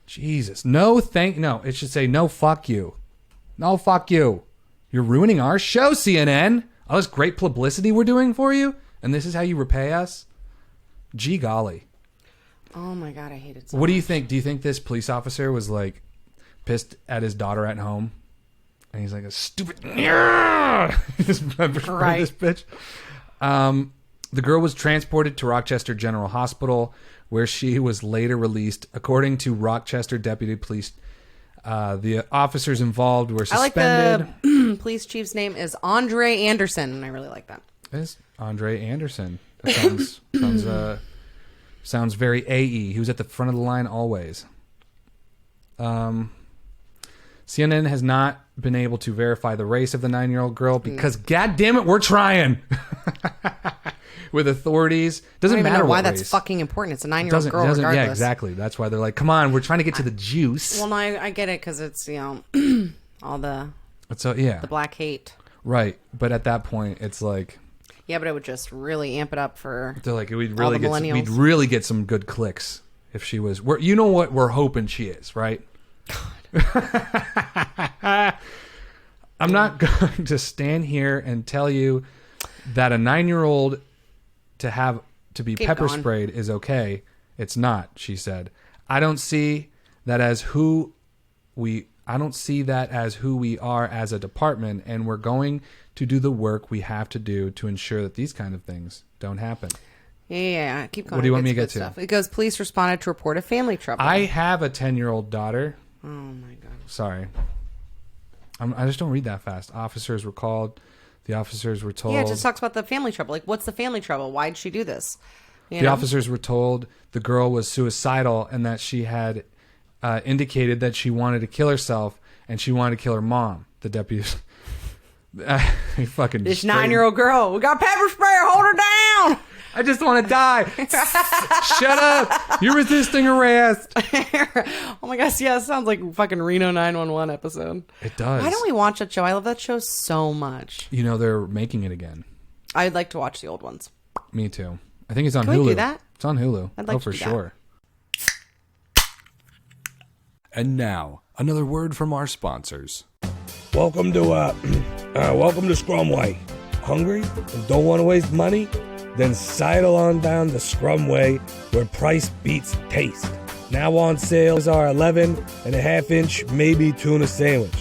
Jesus. No, it should say no, fuck you. No, fuck you. You're ruining our show, CNN. All this great publicity we're doing for you, and this is how you repay us? Gee golly. Oh my God, I hate it so What do you much. think? Do you think this police officer was like pissed at his daughter at home? And he's like a stupid just Right. this bitch. The girl was transported to Rochester General Hospital, where she was later released. According to Rochester Deputy Police, the officers involved were I like suspended. the police chief's name is Andre Anderson, and I really like that. It's Andre Anderson. That sounds very AE. He was at the front of the line always. CNN has not been able to verify the race of the 9-year-old girl because, God damn it, we're trying with authorities. Doesn't I don't even matter know why what that's race. fucking important. It's a 9-year-old girl, regardless. Yeah, exactly. That's why they're like, come on, we're trying to get to the juice. Well, no, I get it because it's all the So yeah, black hate. right. But at that point, it's like Yeah, but it would just really amp it up for. they're like we'd All really the get we'd millennials. really get some good clicks if she was. You know what we're hoping she is, right? I'm not going to stand here and tell you that a 9-year-old to be Keep pepper going. sprayed is okay. It's not, she said. I don't see that as who we are as a department, and we're going to do the work we have to do to ensure that these kind of things don't happen. Yeah, keep going. What do you want me to It's get good to? stuff. It goes, police responded to report a family trouble. I have a 10-year-old daughter. Oh my God. Sorry. I just don't read that fast. Officers were called. The officers were told. Yeah, it just talks about the family trouble. Like, what's the family trouble? Why'd she do this? You The know? officers were told the girl was suicidal and that she had indicated that she wanted to kill herself and she wanted to kill her mom. The deputies. He fucking This straight- 9-year-old girl, we got pepper spray, hold her down. I just want to die. Shut up. You're resisting arrest. Oh my gosh, yeah, it sounds like fucking Reno 911 episode. It does. Why don't we watch that show? I love that show so much. You know, they're making it again. I'd like to watch the old ones. Me too. I think it's on Can Hulu. we do that? It's on Hulu. I'd like oh, to for do that. sure. And now, another word from our sponsors. Welcome to Scrumway. Hungry and don't want to waste money? Then sidle on down to Scrumway, where price beats taste. Now on sale is our 11.5-inch maybe tuna sandwich.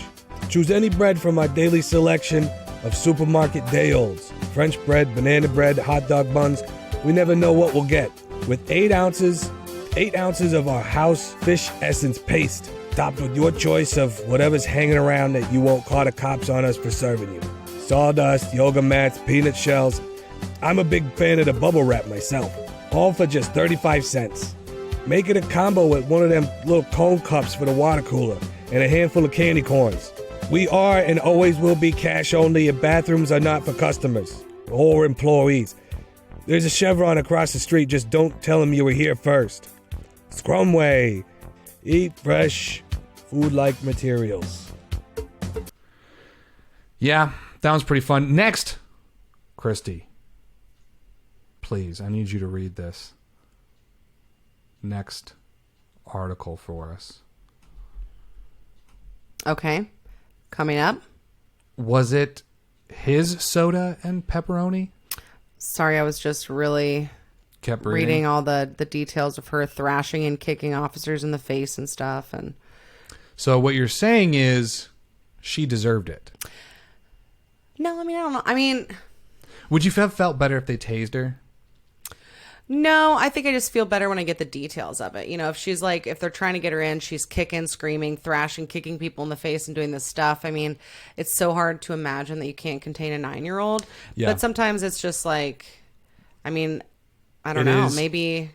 Choose any bread from our daily selection of supermarket day olds. French bread, banana bread, hot dog buns. We never know what we'll get. With 8 ounces of our house fish essence paste, topped with your choice of whatever's hanging around that you won't call the cops on us for serving you. Sawdust, yoga mats, peanut shells. I'm a big fan of the bubble wrap myself. All for just 35 cents. Make it a combo with one of them little cone cups for the water cooler and a handful of candy corns. We are and always will be cash only, and bathrooms are not for customers or employees. There's a Chevron across the street. Just don't tell them you were here first. Scrumway. Eat fresh, food-like materials. Yeah, that was pretty fun. Next, Kristie. Please, I need you to read this next article for us. Okay. Coming up. Was it his soda and pepperoni? Sorry, I was just really Kept reading all the details of her thrashing and kicking officers in the face and stuff. And So what you're saying is she deserved it. no, I mean, I don't know. I mean, Would you have felt better if they tased her? no, I think I just feel better when I get the details of it. You know, if she's like, if they're trying to get her in, she's kicking, screaming, thrashing, kicking people in the face and doing this stuff. I mean, it's so hard to imagine that you can't contain a 9-year-old. Yeah. But sometimes it's just like, I mean, I don't It know. is- Maybe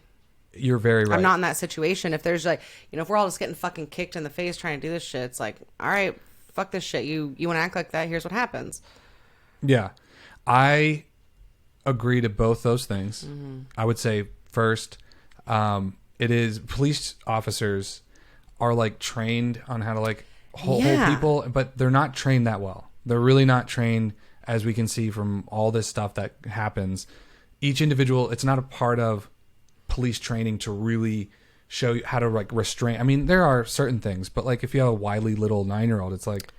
You're very right. I'm not in that situation. If there's like, you know, if we're all just getting fucking kicked in the face trying to do this shit, it's like, all right, fuck this shit. You want to act like that? Here's what happens. Yeah. I agree to both those things. Mm-hmm. I would say first, it is police officers are like trained on how to like hold Yeah. people, but they're not trained that well. They're really not trained, as we can see from all this stuff that happens. Each individual, it's not a part of police training to really show you how to like restrain. I mean, there are certain things, but like if you have a wily little 9-year-old, it's like,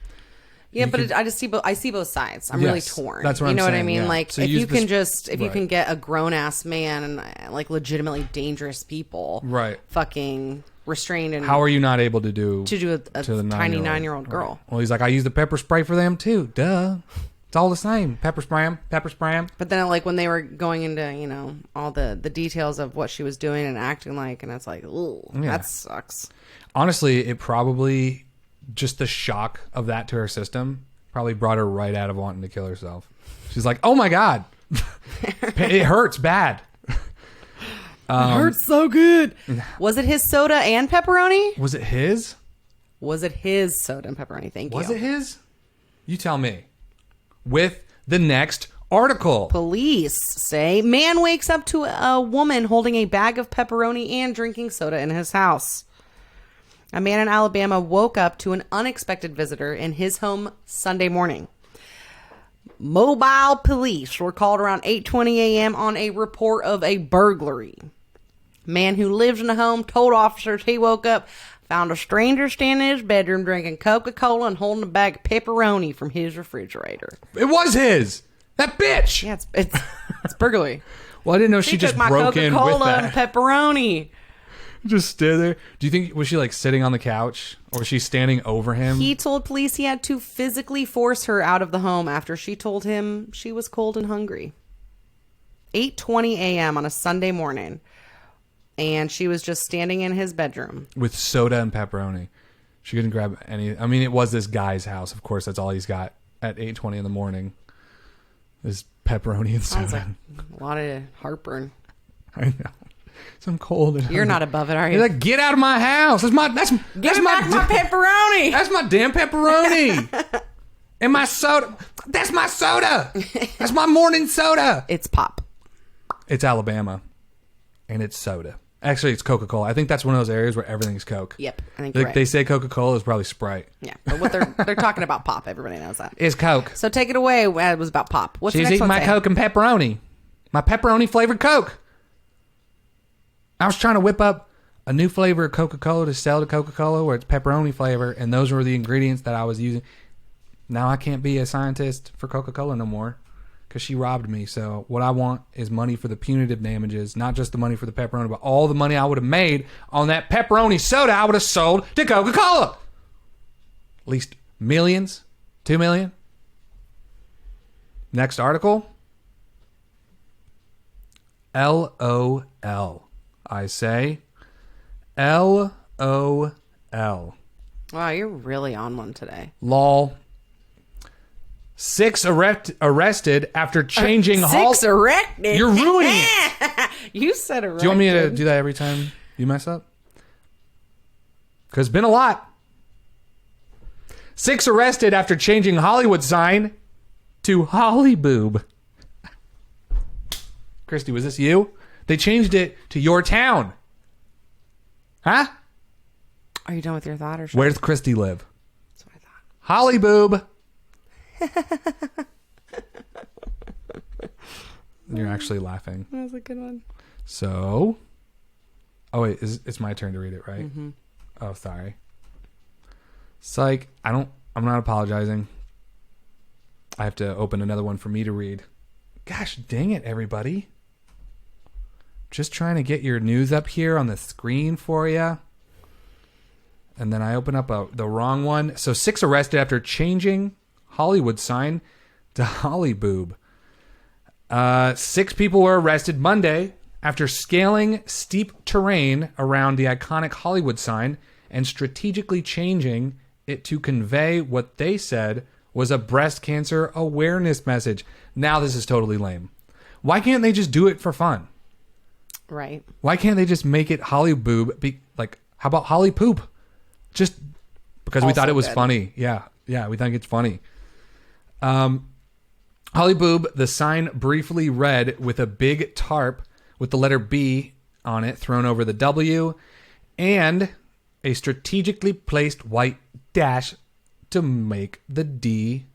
Yeah, You but could- I see both sides. I'm really Yes, torn. that's what you I'm know what I saying, mean? yeah. Like, So if use you this- can just if you right. can get a grown ass man and like legitimately dangerous people, Right. fucking restrained and How are you not able to do a to the tiny 9-year-old? 9-year-old girl? Right. Well, he's like, I use the pepper spray for them too. Duh. It's all the same. Pepper spray 'em, pepper spray 'em. But then, like, when they were going into, all the details of what she was doing and acting like, and it's like, ooh, that sucks. Honestly, it probably just the shock of that to her system probably brought her right out of wanting to kill herself. She's like, oh my God, it hurts bad. It hurts so good. Was it his soda and pepperoni? Was it his? Was it his soda and pepperoni? Thank you. Was it his? You tell me. With the next article. Police say man wakes up to a woman holding a bag of pepperoni and drinking soda in his house. A man in Alabama woke up to an unexpected visitor in his home Sunday morning. Mobile police were called around 8:20 a.m. on a report of a burglary. Man who lives in the home told officers he woke up, found a stranger standing in his bedroom drinking Coca-Cola and holding a bag of pepperoni from his refrigerator. It was his. That bitch. Yeah, it's burglary. Well, I didn't know she just took my broke in with Coca-Cola and that. pepperoni. Just stood there. Do you think, was she like sitting on the couch or was she standing over him? He told police he had to physically force her out of the home after she told him she was cold and hungry. 8:20 a.m. on a Sunday morning. And she was just standing in his bedroom. With soda and pepperoni. She couldn't grab any. I mean, it was this guy's house. Of course, that's all he's got at 8:20 in the morning. Is pepperoni and soda. Sounds like a lot of heartburn. I know. So I'm cold. And You're not above it, are you? You're like, get out of my house. That's my pepperoni. That's my damn pepperoni. And my soda. That's my soda. That's my morning soda. It's pop. It's Alabama. And it's soda. Actually, it's Coca-Cola. I think that's one of those areas where everything's Coke. Yep, I think Like you're right. they say Coca-Cola is probably Sprite. Yeah, but what they're talking about pop. Everybody knows that. It's Coke. So take it away. It was about pop. What's She's the next eating one? my say? Coke and pepperoni. My pepperoni flavored Coke. I was trying to whip up a new flavor of Coca-Cola to sell to Coca-Cola where it's pepperoni flavor, and those were the ingredients that I was using. Now I can't be a scientist for Coca-Cola no more because she robbed me. So what I want is money for the punitive damages, not just the money for the pepperoni, but all the money I would have made on that pepperoni soda I would have sold to Coca-Cola. At least millions, 2 million. Next article. LOL. I say LOL. Wow, you're really on one today. Lol. 6 arrested after changing 6 erected. You're ruining it. You said erected. Do you want me to do that every time you mess up? Because it's been a lot. 6 arrested after changing Hollywood sign to Hollyboob. Kristie, was this you? They changed it to your town. Huh? Are you done with your thought or? Where does Kristie live? That's what I Hollyboob. You're actually laughing. thought. That was a good one. So, oh wait, it's my turn to read it, right? Mm-hmm. Oh, sorry. Psych. I'm not apologizing. I have to open another one for me to read. Gosh dang it, everybody. Just trying to get your news up here on the screen for you. And then I open up the wrong one. So 6 arrested after changing Hollywood sign to Hollyboob. 6 people were arrested Monday after scaling steep terrain around the iconic Hollywood sign and strategically changing it to convey what they said was a breast cancer awareness message. Now this is totally lame. Why can't they just do it for fun? Right. Why can't they just make it Hollyboob? How about Holly Poop? Just because we Also thought it was good. funny. Yeah, we think it's funny. Hollyboob, the sign briefly read with a big tarp with the letter B on it thrown over the W and a strategically placed white dash to make the D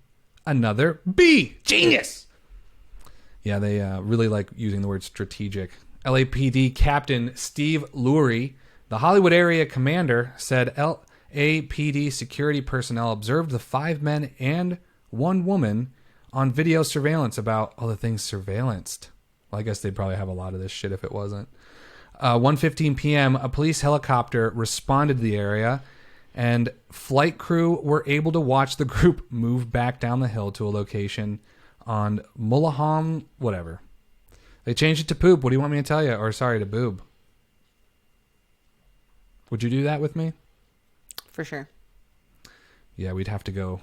another B. Genius! Yeah, they really like using the word strategic. LAPD Captain Steve Lurie, the Hollywood area commander, said APD security personnel observed the 5 men and 1 woman on video surveillance about all the things surveillanced. Well, I guess they'd probably have a lot of this shit if it wasn't. 1:15 p.m., a police helicopter responded to the area, and flight crew were able to watch the group move back down the hill to a location on Mullaham, whatever. They changed it to poop. What do you want me to tell you? Or sorry, to boob. Would you do that with me? For sure. Yeah, we'd have to go.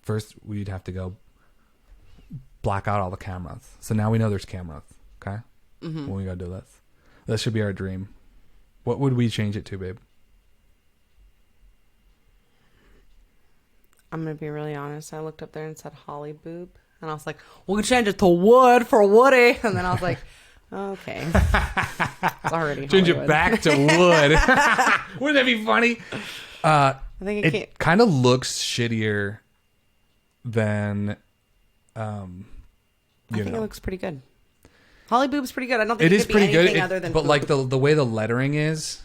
First, we'd have to go black out all the cameras. So now we know there's cameras, okay? When we go do this. That should be our dream. What would we change it to, babe? I'm going to be really honest. I looked up there and said Holly boob. And I was like, we can change it to wood for Woody. And then I was like, okay. It's already Change Hollywood. it back to wood. Wouldn't that be funny? I think It kind of looks shittier than, I think it looks pretty good. Holly boob's pretty good. I don't think it it is could pretty be good. anything other than But poop. like the way the lettering is,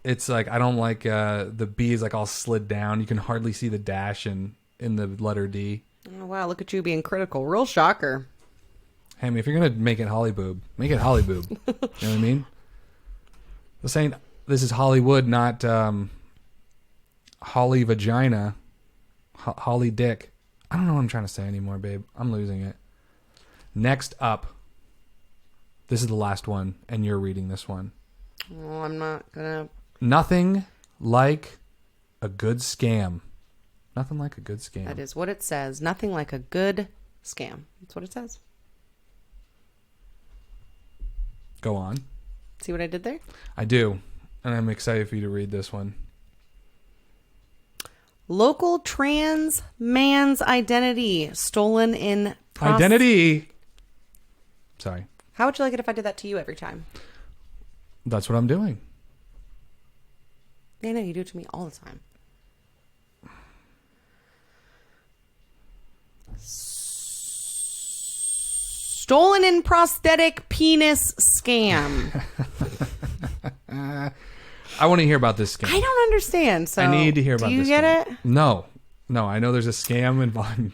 it's like, I don't like the B is like all slid down. You can hardly see the dash in the letter D. Oh, wow, look at you being critical. Real shocker. Hey, I mean, if you're gonna make it Holly boob, make it Holly boob. You know what I mean? I'm saying this is Hollywood, not Holly vagina, Holly dick. I don't know what I'm trying to say anymore, babe. I'm losing it. Next up, this is the last one, and you're reading this one. Oh, I'm not gonna. Nothing like a good scam. Nothing like a good scam. That is what it says. Nothing like a good scam. That's what it says. Go on. See what I did there? I do, and I'm excited for you to read this one. Local trans man's identity stolen in Identity. Sorry. How would you like it if I did that to you every time? That's what I'm doing. Yeah, I know you do it to me all the time. Stolen in prosthetic penis scam. I want to hear about this scam. I don't understand. So I need to hear about this. Do you get scam. it? No. I know there's a scam involving.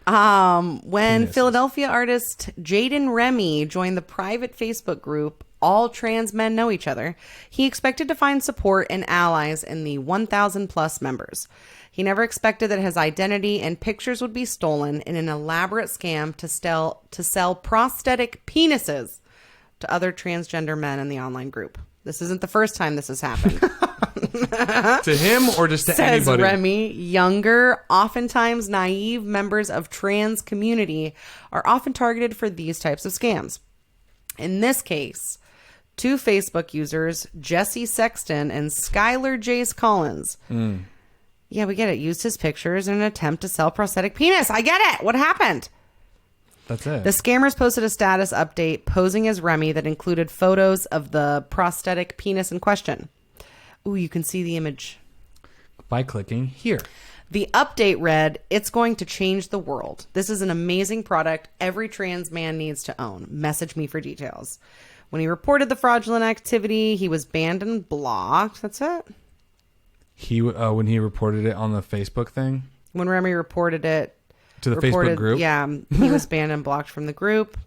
When Penises. Philadelphia artist Jaden Remy joined the private Facebook group All Trans Men Know Each Other, he expected to find support and allies in the 1,000 plus members. He never expected that his identity and pictures would be stolen in an elaborate scam to sell prosthetic penises to other transgender men in the online group. This isn't the first time this has happened. To him or just to Says anybody? Remy, younger, oftentimes naive members of trans community are often targeted for these types of scams. In this case, 2 Facebook users, Jesse Sexton and Skylar Jace Collins. Yeah, we get it. Used his pictures in an attempt to sell prosthetic penis. I get it. What happened? That's it. The scammers posted a status update posing as Remy that included photos of the prosthetic penis in question. Ooh, you can see the image. By clicking here. The update read, "It's going to change the world. This is an amazing product every trans man needs to own. Message me for details." When he reported the fraudulent activity, he was banned and blocked. That's it. When he reported it on the Facebook thing When Remy reported it to the Facebook group. Yeah, he was banned and blocked from the group.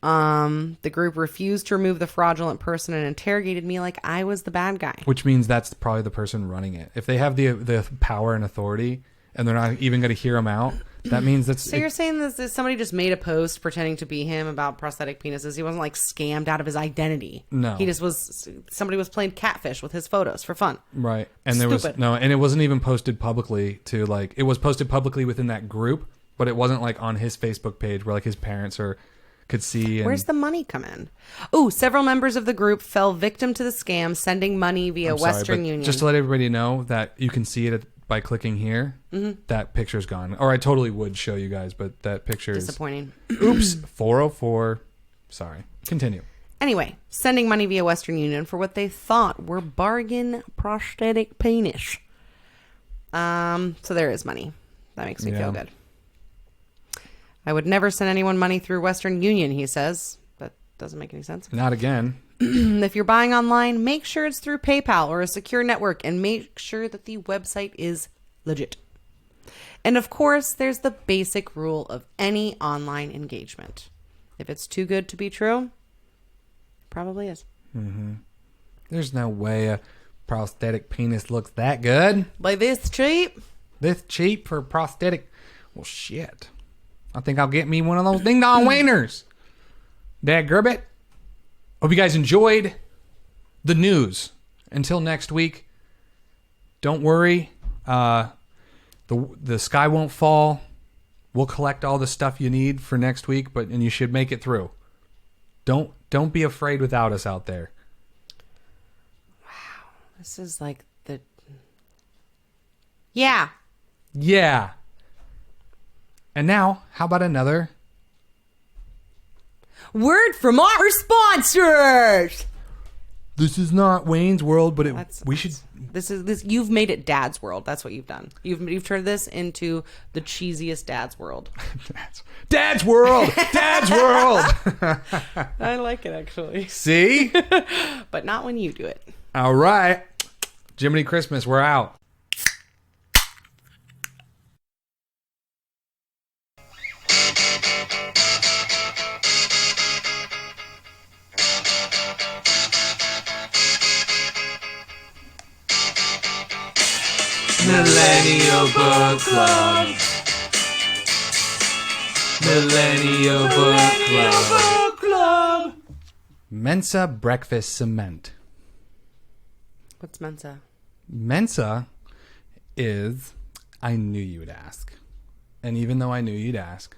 The group refused to remove the fraudulent person and interrogated me like I was the bad guy. Which means that's probably the person running it. If they have the power and authority and they're not even going to hear him out, that means that's... So you're saying this somebody just made a post pretending to be him about prosthetic penises. He wasn't like scammed out of his identity. No. He just was... Somebody was playing catfish with his photos for fun. Right. And there was... Stupid. No, and it wasn't even posted publicly to like... It was posted publicly within that group, but it wasn't like on his Facebook page where like his parents could see. And, Where's the money come in? Oh, several members of the group fell victim to the scam, sending money via I'm sorry, Western but Union. just to let everybody know that you can see it by clicking here. That picture's gone. Or I totally would show you guys, but that picture is... Disappointing. Oops. 404. Sorry. Continue. Anyway, sending money via Western Union for what they thought were bargain prosthetic penis. So there is money. That makes me feel good. I would never send anyone money through Western Union, he says. That doesn't make any sense. Not again. If you're buying online, make sure it's through PayPal or a secure network, and make sure that the website is legit. And of course, there's the basic rule of any online engagement. If it's too good to be true, it probably is. There's no way a prosthetic penis looks that good. Like this cheap? This cheap for prosthetic. Well, shit. I think I'll get me one of those ding dong wieners. Dad Gerbit. Hope you guys enjoyed the news. Until next week, don't worry. The sky won't fall. We'll collect all the stuff you need for next week, and you should make it through. Don't be afraid without us out there. Wow. This is like the... Yeah. Yeah. And now, how about another word from our sponsors? This is not Wayne's World, but you've made it Dad's World. That's what you've done. You've turned this into the cheesiest Dad's World. Dad's World. Dad's World. I like it, actually. See? But not when you do it. All right. Jiminy Christmas, we're out. Millennial Book Club. Millennial Book Club. Mensa breakfast cement. What's Mensa? Mensa is, I knew you would ask. And even though I knew you'd ask,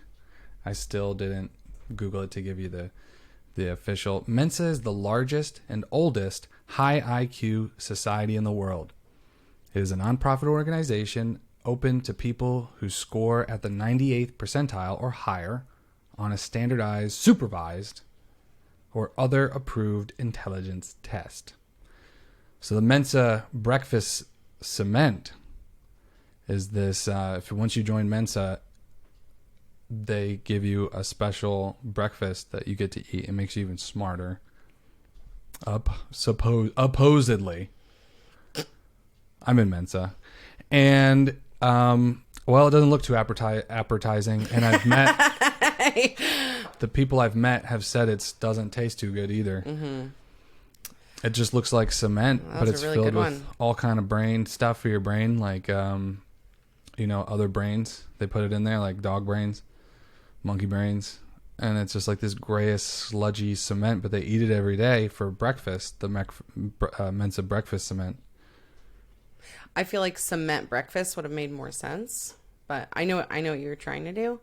I still didn't Google it to give you the official. Mensa is the largest and oldest high IQ society in the world. It is a nonprofit organization open to people who score at the 98th percentile or higher on a standardized, supervised, or other approved intelligence test. So the Mensa breakfast cement is this, once you join Mensa, they give you a special breakfast that you get to eat. It makes you even smarter. Supposedly. I'm in Mensa. And, it doesn't look too appetizing. And I've met... the people I've met have said it doesn't taste too good either. Mm-hmm. It just looks like cement, but it's really filled with all kind of brain stuff for your brain, like, other brains. They put it in there, like dog brains, monkey brains. And it's just like this grayish, sludgy cement, but they eat it every day for breakfast, the Mensa breakfast cement. I feel like cement breakfast would have made more sense, but I know what you're trying to do,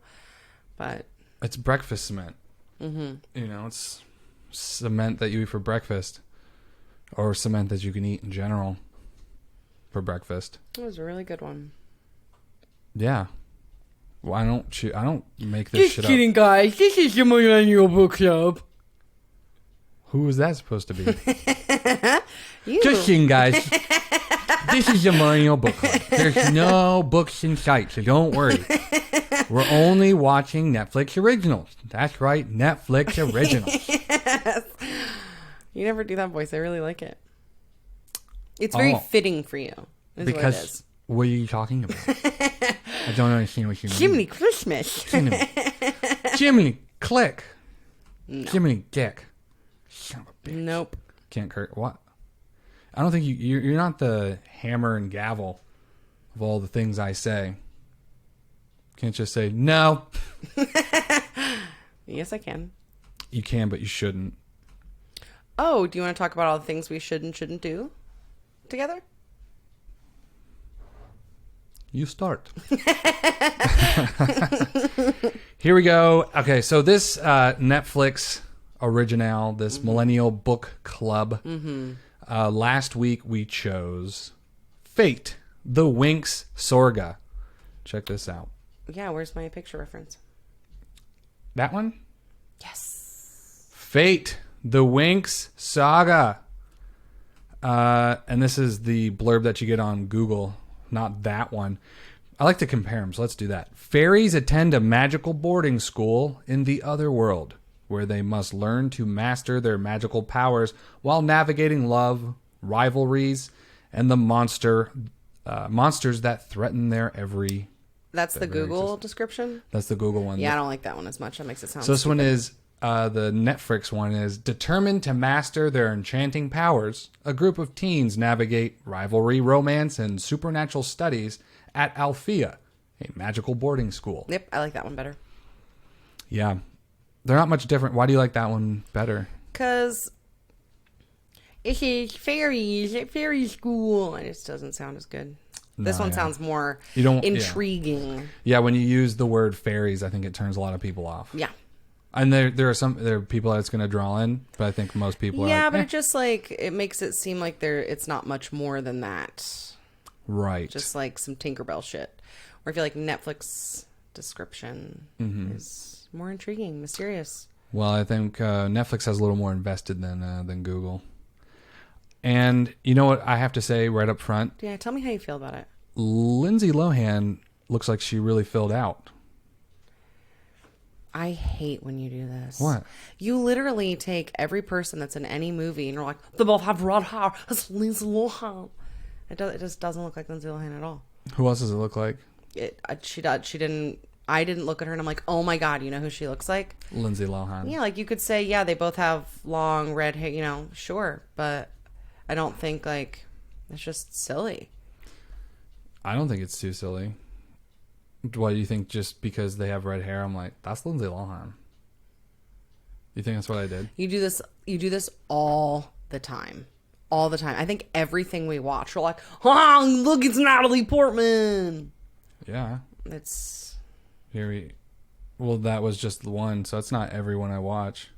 but it's breakfast cement. Mm-hmm. It's cement that you eat for breakfast, or cement that you can eat in general for breakfast. It was a really good one. Yeah. Well, I don't make this shit up. Just kidding, guys. This is the Millennial Book Club. Who was that supposed to be? You. Just kidding, guys. This is the Millennial Book Club. There's no books in sight, so don't worry. We're only watching Netflix originals. That's right, Netflix originals. Yes. You never do that voice. I really like it. It's very fitting for you. Because what are you talking about? I don't understand what you mean. Jiminy Christmas. Jiminy Click. No. Jiminy Dick. Son of a bitch. Nope. Can't curse. What? I don't think you're not the hammer and gavel of all the things I say. Can't just say no. Yes, I can. You can, but you shouldn't. Oh, do you want to talk about all the things we should and shouldn't do together? You start. Here we go. Okay, so this Netflix original, this Millennial Book Club. Mm-hmm. Last week we chose Fate, the Winx Saga. Check this out. Yeah, where's my picture reference? That one? Yes. Fate, the Winx Saga. And this is the blurb that you get on Google, not that one. I like to compare them, so let's do that. Fairies attend a magical boarding school in the other world, where they must learn to master their magical powers while navigating love, rivalries, and the monsters that threaten their every... That's the Google description? That's the Google one. Yeah, I don't like that one as much. That makes it sound So this stupid. one is... the Netflix one is determined to master their enchanting powers. A group of teens navigate rivalry, romance, and supernatural studies at Althea, a magical boarding school. Yep, I like that one better. Yeah. They're not much different. Why do you like that one better? Because it's a fairy school. It just doesn't sound as good. This one sounds more intriguing. Yeah, when you use the word fairies, I think it turns a lot of people off. Yeah. And there are people that it's going to draw in, but I think most people are Yeah, like, but it just it makes it seem like it's not much more than that. Right. Just like some Tinkerbell shit. Or I feel like Netflix description is more intriguing, mysterious. Well, I think Netflix has a little more invested than Google. And you know what I have to say right up front? Yeah, tell me how you feel about it. Lindsay Lohan looks like she really filled out. I hate when you do this. What? You literally take every person that's in any movie and you're like, they both have red hair. That's Lindsay Lohan. It just doesn't look like Lindsay Lohan at all. Who else does it look like? She didn't. I didn't look at her and I'm like, oh my god, you know who she looks like? Lindsay Lohan. Yeah, like you could say, yeah, they both have long red hair. You know, sure, but I don't think it's just silly. I don't think it's too silly. Why do you think just because they have red hair, I'm like, that's Lindsay Lohan? You think that's what I did? You do this all the time. All the time. I think everything we watch, we're like, oh, look, it's Natalie Portman. Yeah. It's... Well, that was just the one, so it's not everyone I watch.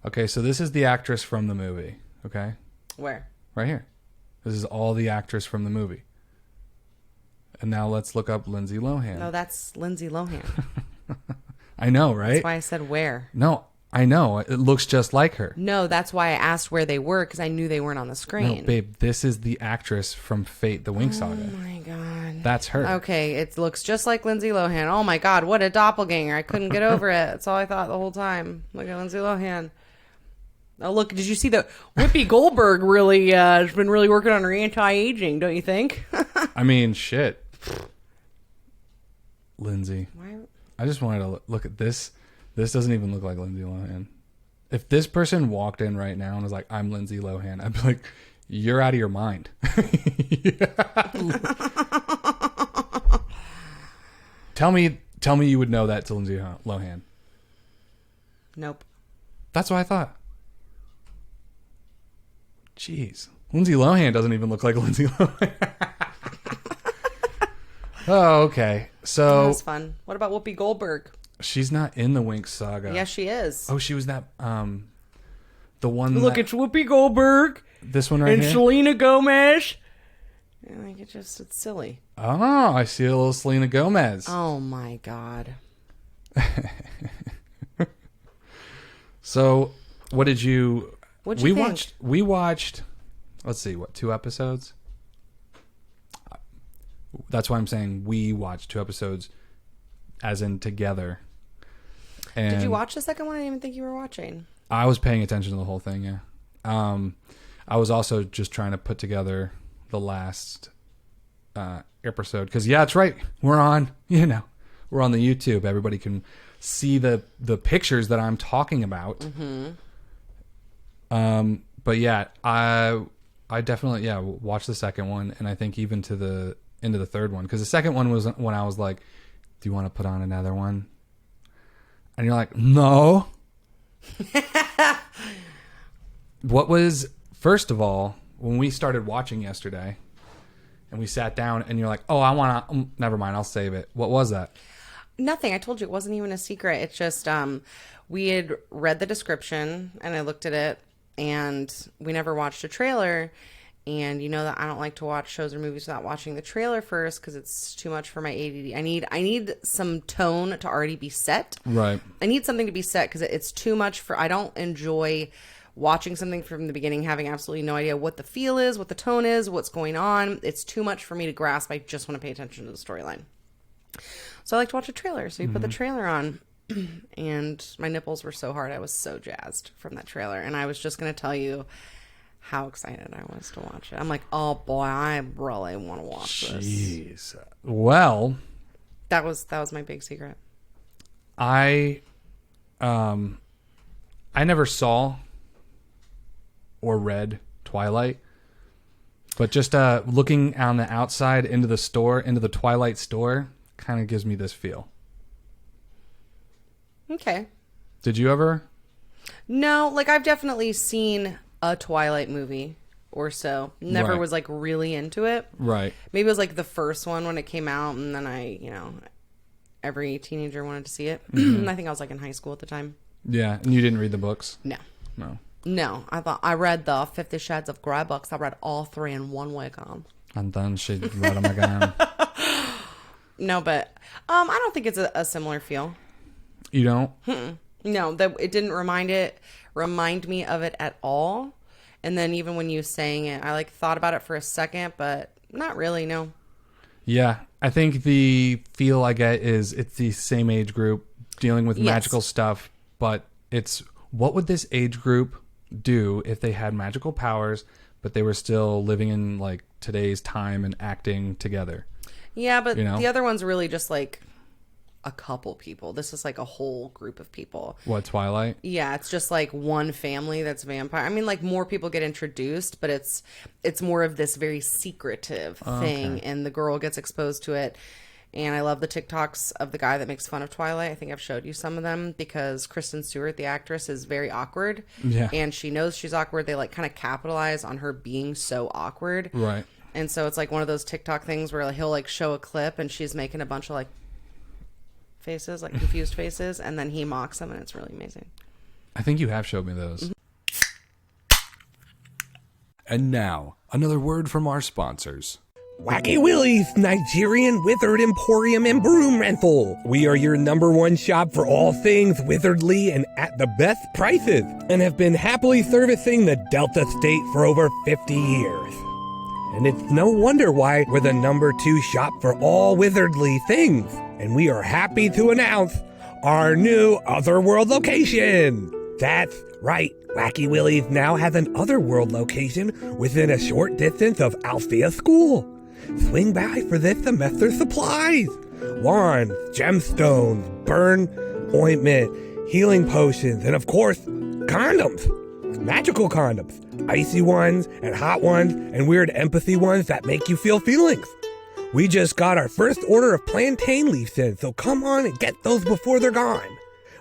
Okay, so this is the actress from the movie, okay? Where? Right here. This is all the actress from the movie. And now let's look up Lindsay Lohan. No, that's Lindsay Lohan. I know, right? That's why I said where. No, I know. It looks just like her. No, that's why I asked where they were, because I knew they weren't on the screen. No, babe, this is the actress from Fate, the Winx Saga. Oh my god. That's her. Okay, it looks just like Lindsay Lohan. Oh my god, what a doppelganger. I couldn't get over it. That's all I thought the whole time. Look at Lindsay Lohan. Oh, look, did you see that Whoopi Goldberg really has been really working on her anti-aging, don't you think? I mean, shit. Lindsay. Why? I just wanted to look at this. This doesn't even look like Lindsay Lohan. If this person walked in right now and was like, I'm Lindsay Lohan, I'd be like, you're out of your mind. Tell me you would know that to Lindsay Lohan. Nope. That's what I thought. Jeez. Lindsay Lohan doesn't even look like Lindsay Lohan. Oh, okay. So That's fun. What about Whoopi Goldberg? she's not in the Winx Saga. Yes, she is. Oh, she was that the one. Look, it's Whoopi Goldberg this one right and here. Selena Gomez. Like it's silly. Oh, I see a little Selena Gomez. Oh my god. So, what did you? What'd you think? We watched. Let's see, what 2 episodes? That's why I'm saying we watched 2 episodes, as in together. And Did you watch the second one? I didn't even think you were watching. I was paying attention to the whole thing. Yeah. I was also just trying to put together the last episode because it's right. We're on the YouTube. Everybody can see the pictures that I'm talking about. Mm-hmm. But yeah, I definitely watched the second one, and I think even into the third one, because the second one was when I was like, "Do you want to put on another one?" And you're like, "No." What was, first of all, when we started watching yesterday, and we sat down, and you're like, "Oh, I want to." Never mind, I'll save it. What was that? Nothing. I told you it wasn't even a secret. It's just we had read the description and I looked at it, and we never watched a trailer. And you know that I don't like to watch shows or movies without watching the trailer first because it's too much for my ADD. I need some tone to already be set. Right. I need something to be set because it's too much for. I don't enjoy watching something from the beginning, having absolutely no idea what the feel is, what the tone is, what's going on. It's too much for me to grasp. I just want to pay attention to the storyline. So I like to watch a trailer. So you put the trailer on. and my nipples were so hard. I was so jazzed from that trailer. And I was just going to tell you how excited I was to watch it. I'm like, oh boy, I really want to watch this. Jeez. Well, That was my big secret. I never saw or read Twilight, but just looking on the outside into the Twilight store, kind of gives me this feel. Okay. Did you ever? No, like I've definitely seen a Twilight movie or so. Never Right. was like really into it. Right. Maybe it was like the first one when it came out, and then every teenager wanted to see it. And I think I was like in high school at the time. Yeah, and you didn't read the books? No. No. I read the 50 Shades of Grey books. I read all 3 in one weekend. And then she read them again. No, but I don't think it's a similar feel. You don't? No, that it didn't remind me of it at all. And then even when you saying it, I like thought about it for a second, but not really. No. Yeah, I think the feel I get is it's the same age group dealing with Yes. magical stuff, but it's what would this age group do if they had magical powers, but they were still living in like today's time and acting together? Yeah, but You know? the other one's really just like a couple people. This is like a whole group of people. What, Twilight? Yeah, it's just like one family that's vampire. I mean, like more people get introduced, but it's more of this very secretive thing, and the girl gets exposed to it. And I love the TikToks of the guy that makes fun of Twilight. I think I've showed you some of them because Kristen Stewart, the actress, is very awkward. Yeah. And she knows she's awkward. They like kind of capitalize on her being so awkward. Right. And so it's like one of those TikTok things where he'll like show a clip and she's making a bunch of like faces, like confused faces, and then he mocks them, and it's really amazing. I think you have showed me those. And now, another word from our sponsors. Wacky Willie's Nigerian Withered Emporium and Broom Rental. We are your #1 shop for all things wizardly and at the best prices, and have been happily servicing the Delta State for over 50 years. And it's no wonder why we're the #2 shop for all wizardly things. And we are happy to announce our new Otherworld location. That's right, Wacky Willie's now has an Otherworld location within a short distance of Althea School. Swing by for this semester's supplies. Wands, gemstones, burn ointment, healing potions, and of course, condoms. Magical condoms. Icy ones and hot ones and weird empathy ones that make you feel feelings. We just got our first order of plantain leaves in, so come on and get those before they're gone.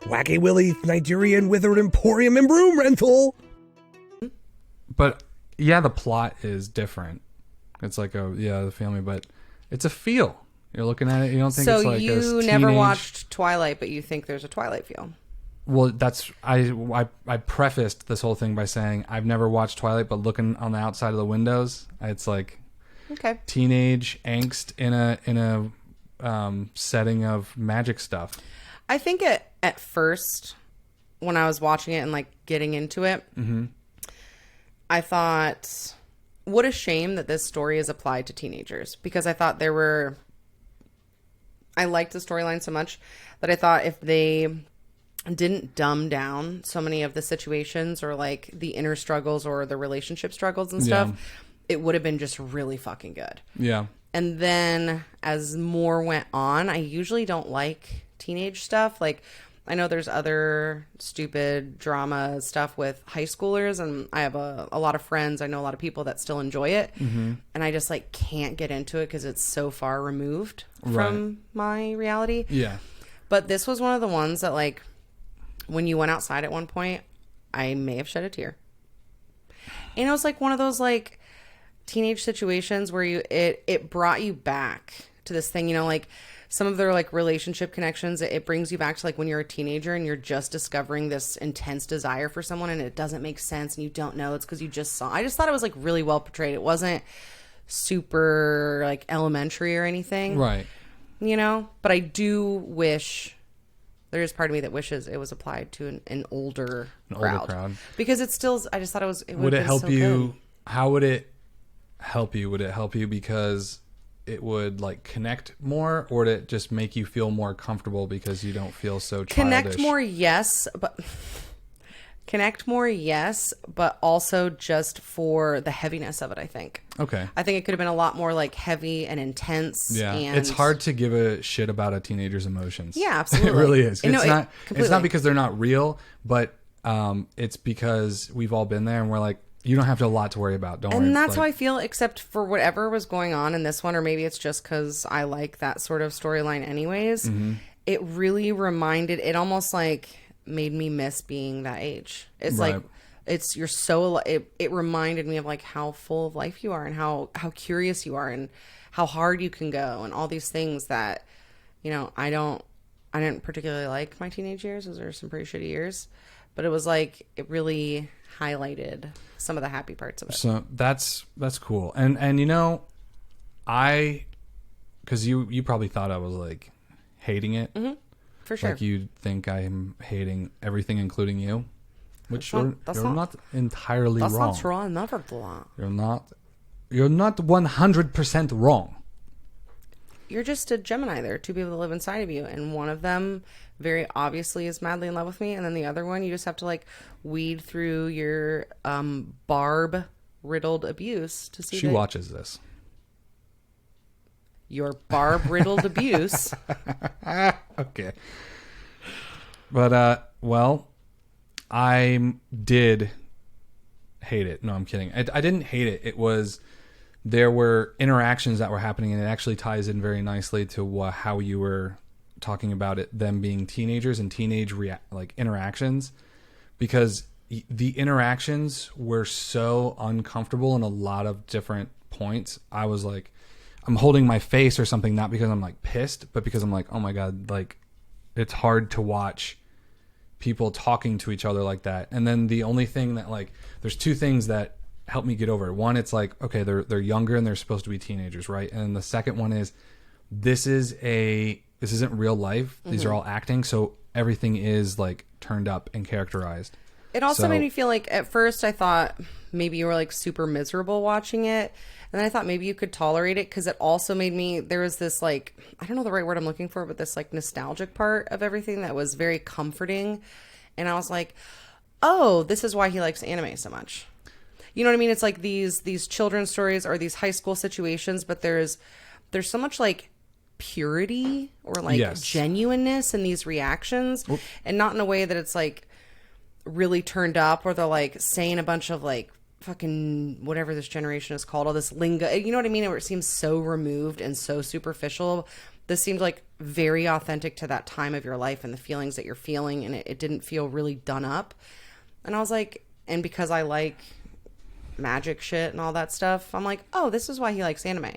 Wacky Willie's Nigerian Wizard Emporium and Broom Rental. But yeah, the plot is different. It's like the family, but it's a feel. You're looking at it, you don't think So it's like you a never teenage- watched Twilight, but you think there's a Twilight feel. Well, that's I prefaced this whole thing by saying I've never watched Twilight, but looking on the outside of the windows, it's like Okay. teenage angst in a setting of magic stuff. I think at first, when I was watching it and like getting into it, I thought, what a shame that this story is applied to teenagers, because I thought I liked the storyline so much that I thought if they didn't dumb down so many of the situations or like the inner struggles or the relationship struggles and stuff, it would have been just really fucking good. Yeah. And then as more went on, I usually don't like teenage stuff. Like, I know there's other stupid drama stuff with high schoolers, and I have a lot of friends. I know a lot of people that still enjoy it. And I just like can't get into it because it's so far removed from my reality. Yeah. But this was one of the ones that, like, when you went outside at one point, I may have shed a tear. And it was like one of those like teenage situations where it brought you back to this thing, you know, like some of their like relationship connections. It brings you back to like when you're a teenager and you're just discovering this intense desire for someone and it doesn't make sense and you don't know it's because you just saw. I just thought it was like really well portrayed. It wasn't super like elementary or anything, Right. you know, but I do wish. There is part of me that wishes it was applied to an older crowd. Because it's still, I just thought it was, Would it help so you? good. How would it help you? Would it help you because it would like connect more, or to just make you feel more comfortable because you don't feel so childish? Connect more, yes, but also just for the heaviness of it, I think. Okay. I think it could have been a lot more like heavy and intense. Yeah. And It's hard to give a shit about a teenager's emotions. Yeah, absolutely. It really is. No, It's not because they're not real, but it's because we've all been there and we're like, you don't have a lot to worry about. Don't worry. And that's how I feel, except for whatever was going on in this one, or maybe it's just because I like that sort of storyline anyways. Mm-hmm. It really it almost like made me miss being that age. It's Right. like, it reminded me of like how full of life you are and how curious you are and how hard you can go and all these things that, you know, I didn't particularly like my teenage years. Those are some pretty shitty years, but it was like, it really highlighted some of the happy parts of it. So that's cool. And you know, because you probably thought I was like hating it. Mm-hmm. For sure. Like you think I'm hating everything, including you, which you're That's not entirely That's wrong. not true. I never do that. You're not 100% wrong. You're just a Gemini. There are two people that live inside of you, and one of them very obviously is madly in love with me, and then the other one, you just have to like weed through your barb riddled abuse to see She watches this. your barb riddled abuse. Okay. But well, I did hate it. No, I'm kidding. I didn't hate it. It was, there were interactions that were happening, and it actually ties in very nicely to how you were talking about it, them being teenagers and teenage interactions, because the interactions were so uncomfortable in a lot of different points. I was like, I'm holding my face or something, not because I'm like pissed, but because I'm like, oh my God, like it's hard to watch people talking to each other like that. And then the only thing that like, there's two things that help me get over it. One, it's like, okay, they're younger and they're supposed to be teenagers, right? And the second one is, this isn't real life. These are all acting, so everything is like turned up and characterized. It also made me feel like, at first I thought maybe you were like super miserable watching it, and then I thought maybe you could tolerate it, because it also made me, there was this like, I don't know the right word I'm looking for, but this like nostalgic part of everything that was very comforting. And I was like, oh, this is why he likes anime so much. You know what I mean? It's like these children's stories or these high school situations, but there's so much like purity or like genuineness in these reactions. Oop. And not in a way that it's like really turned up, or they're like saying a bunch of like fucking whatever this generation is called, all this lingo, you know what I mean? Where it seems so removed and so superficial. This seemed like very authentic to that time of your life and the feelings that you're feeling, and it didn't feel really done up. And I was like, and because I like magic shit and all that stuff, I'm like, oh, this is why he likes anime.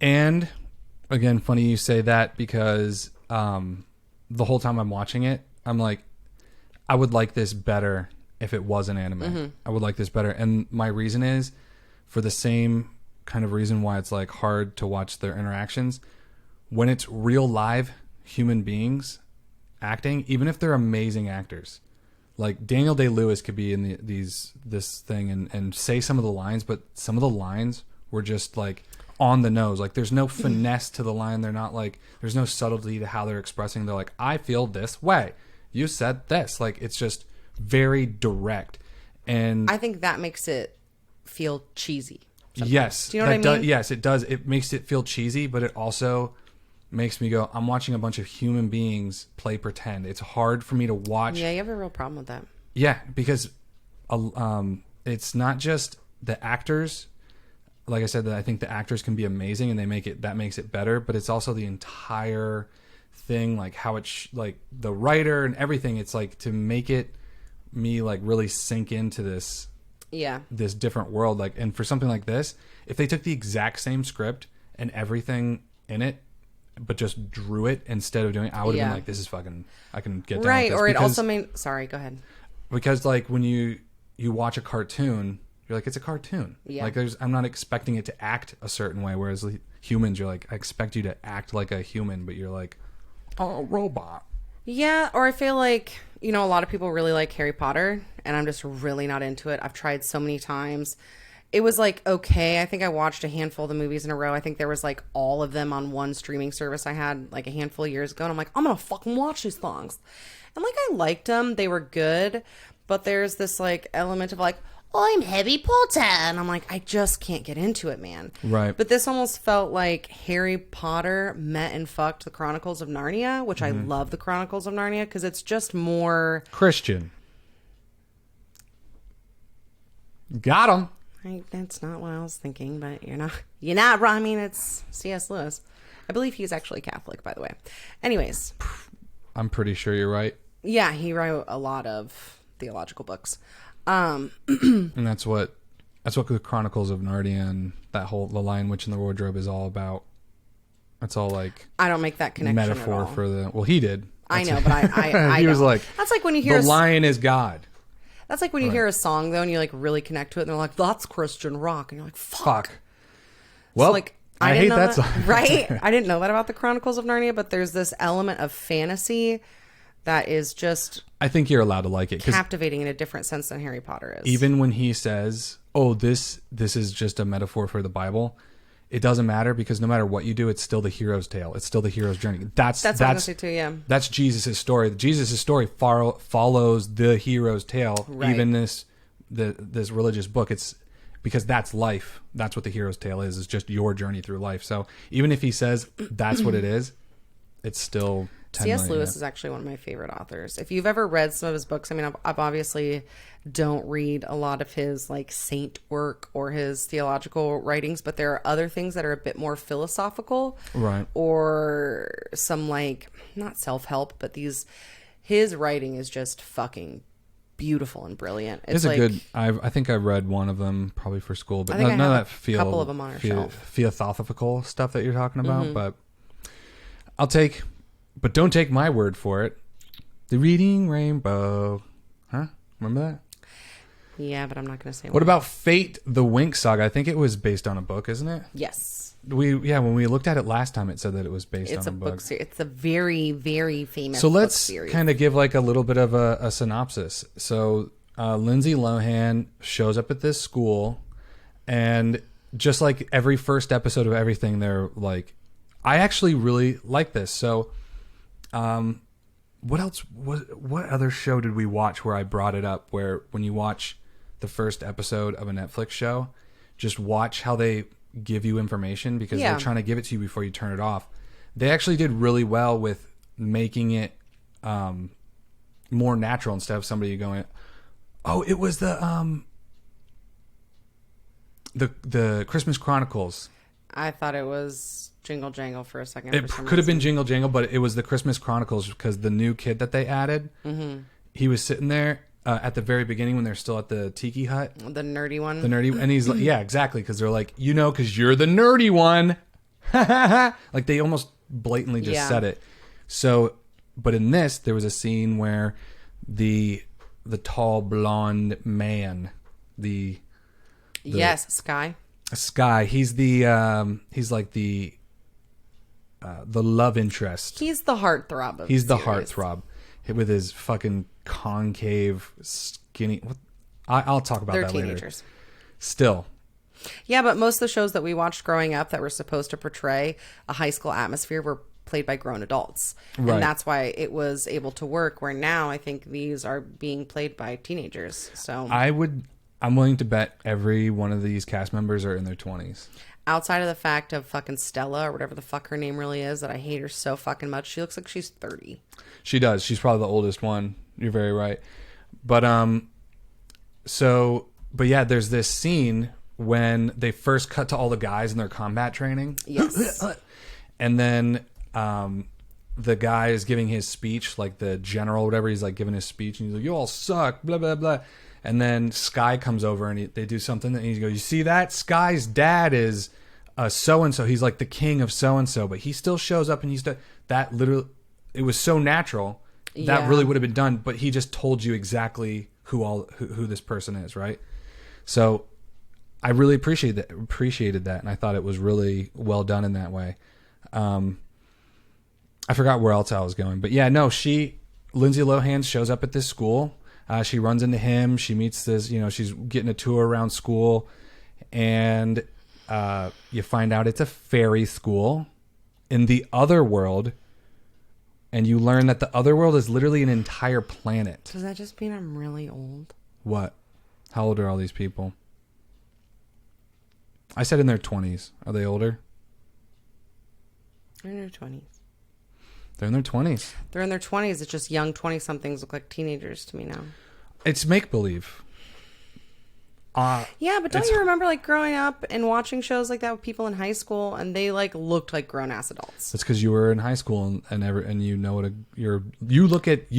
And again, funny you say that, because the whole time I'm watching it, I'm like, I would like this better if it was an anime. Mm-hmm. I would like this better. And my reason is for the same kind of reason why it's like hard to watch their interactions. When it's real live human beings acting, even if they're amazing actors, like Daniel Day-Lewis could be in this thing and say some of the lines, but some of the lines were just like on the nose. Like there's no finesse to the line. They're not like, there's no subtlety to how they're expressing. They're like, I feel this way. You said this. Like it's just very direct. And I think that makes it feel cheesy. Sometimes. Yes. Do you know what I mean? Yes, it does. It makes it feel cheesy, but it also makes me go, I'm watching a bunch of human beings play pretend. It's hard for me to watch. Yeah, you have a real problem with that. Yeah, because it's not just the actors. Like I said, that I think the actors can be amazing and that makes it better, but it's also the entire thing, like how it's like the writer and everything. It's like to make it me like really sink into this different world. Like, and for something like this, if they took the exact same script and everything in it, but just drew it instead of doing it, I would have been like, this is fucking, I can get down with this. Or it also made, sorry, go ahead. Because like when you watch a cartoon, you're like, it's a cartoon. Yeah. Like I'm not expecting it to act a certain way. Whereas humans, you're like, I expect you to act like a human, but you're like, oh, a robot. Yeah. Or I feel like, a lot of people really like Harry Potter, and I'm just really not into it. I've tried so many times, It was like, okay, I think I watched a handful of the movies in a row. I think there was like all of them on one streaming service I had like a handful of years ago. And I'm like, I'm going to fucking watch these things. And like, I liked them. They were good. But there's this like element of like, I'm Harry Potter. And I'm like, I just can't get into it, man. Right. But this almost felt like Harry Potter met and fucked the Chronicles of Narnia, which I love the Chronicles of Narnia because it's just more... Christian. Got him. That's not what I was thinking, but you're not wrong. I mean, it's C.S. Lewis. I believe he's actually Catholic, by the way. Anyways. I'm pretty sure you're right. Yeah, he wrote a lot of theological books. And that's what the Chronicles of Narnia and the Lion, Witch, and the Wardrobe is all about. It's all like I don't make that connection metaphor at all. for the. Well, he did. I know, but I he was don't. like, that's like when you hear the lion is God. That's like when you hear a song though, and you like really connect to it, and they're like, "That's Christian rock," and you're like, "Fuck." Well, so, like, I didn't hate know that song. Right? I didn't know that about the Chronicles of Narnia, but there's this element of fantasy that is just I think you're allowed to like it. captivating in a different sense than Harry Potter is. Even when he says, "Oh, this is just a metaphor for the Bible," it doesn't matter because no matter what you do, it's still the hero's tale. It's still the hero's journey. That's what I'm gonna say too. Yeah, that's Jesus' story. Jesus' story follows the hero's tale. Right. Even this religious book, it's because that's life. That's what the hero's tale is. It's just your journey through life. So even if he says that's what it is, it's still 10 C.S. million. Lewis is actually one of my favorite authors. If you've ever read some of his books, I mean, I've obviously don't read a lot of his like saint work or his theological writings, but there are other things that are a bit more philosophical, Right. Or some like not self-help, but his writing is just fucking beautiful and brilliant. It's like, a good. I think I read one of them probably for school, but I think none I of have that a couple of them on our shelf. theosophical stuff that you're talking about. Mm-hmm. But but don't take my word for it. The Reading Rainbow, huh? Remember that? Yeah, but I'm not going to say What about Fate, the Winx Saga? I think it was based on a book, isn't it? Yes. When we looked at it last time, it said that it was based It's on a a book. book series. It's a very, very famous So book let's series. kind of give like a little bit of a synopsis. So Lindsay Lohan shows up at this school, and just like every first episode of everything, they're like, I actually really like this. So what else? What other show did we watch where I brought it up? Where when you watch the first episode of a Netflix show, just watch how they give you information because they're trying to give it to you before you turn it off. They actually did really well with making it more natural instead of somebody going, "Oh, it was the Christmas Chronicles." I thought it was Jingle Jangle for a second. It could have been Jingle Jangle, but it was the Christmas Chronicles because the new kid that they added, he was sitting there at the very beginning when they're still at the tiki hut. The nerdy one. The nerdy, and he's like, yeah, exactly, because they're like, because you're the nerdy one. Like they almost blatantly just said it. So, but in this, there was a scene where the tall blonde man, Sky, he's like the love interest. He's the heartthrob of He's the series. heartthrob with his fucking concave skinny. I'll talk about They're that later. teenagers. Still, Yeah, but most of the shows that we watched growing up that were supposed to portray a high school atmosphere were played by grown adults. Right. And that's why it was able to work, where now I think these are being played by teenagers. So I'm willing to bet every one of these cast members are in their 20s. outside of the fact of fucking Stella or whatever the fuck her name really is, that I hate her so fucking much, she looks like she's 30. She does. She's probably the oldest one. You're very right. But yeah, there's this scene when they first cut to all the guys in their combat training. Yes. And then the guy is giving his speech, like the general, whatever. He's like giving his speech, and he's like, "You all suck," blah blah blah. And then Sky comes over, and they do something, and he goes, "You see that? Sky's dad is so and so. He's like the king of so and so, but he still shows up, and he's that literally. It was so natural that really would have been done, but he just told you exactly who this person is, right? So I really appreciated that, and I thought it was really well done in that way. I forgot where else I was going, but yeah, no, Lindsay Lohan shows up at this school. She runs into him. She meets this, she's getting a tour around school, and you find out it's a fairy school in the other world, and you learn that the other world is literally an entire planet. Does that just mean I'm really old? What? How old are all these people? I said in their 20s. Are they older? They're in their 20s. They're in their 20s. They're in their 20s. It's just young 20-somethings look like teenagers to me now. It's make-believe. Yeah, but don't you remember like growing up and watching shows like that with people in high school, and they like looked like grown-ass adults? It's because you were in high school and you know what you look at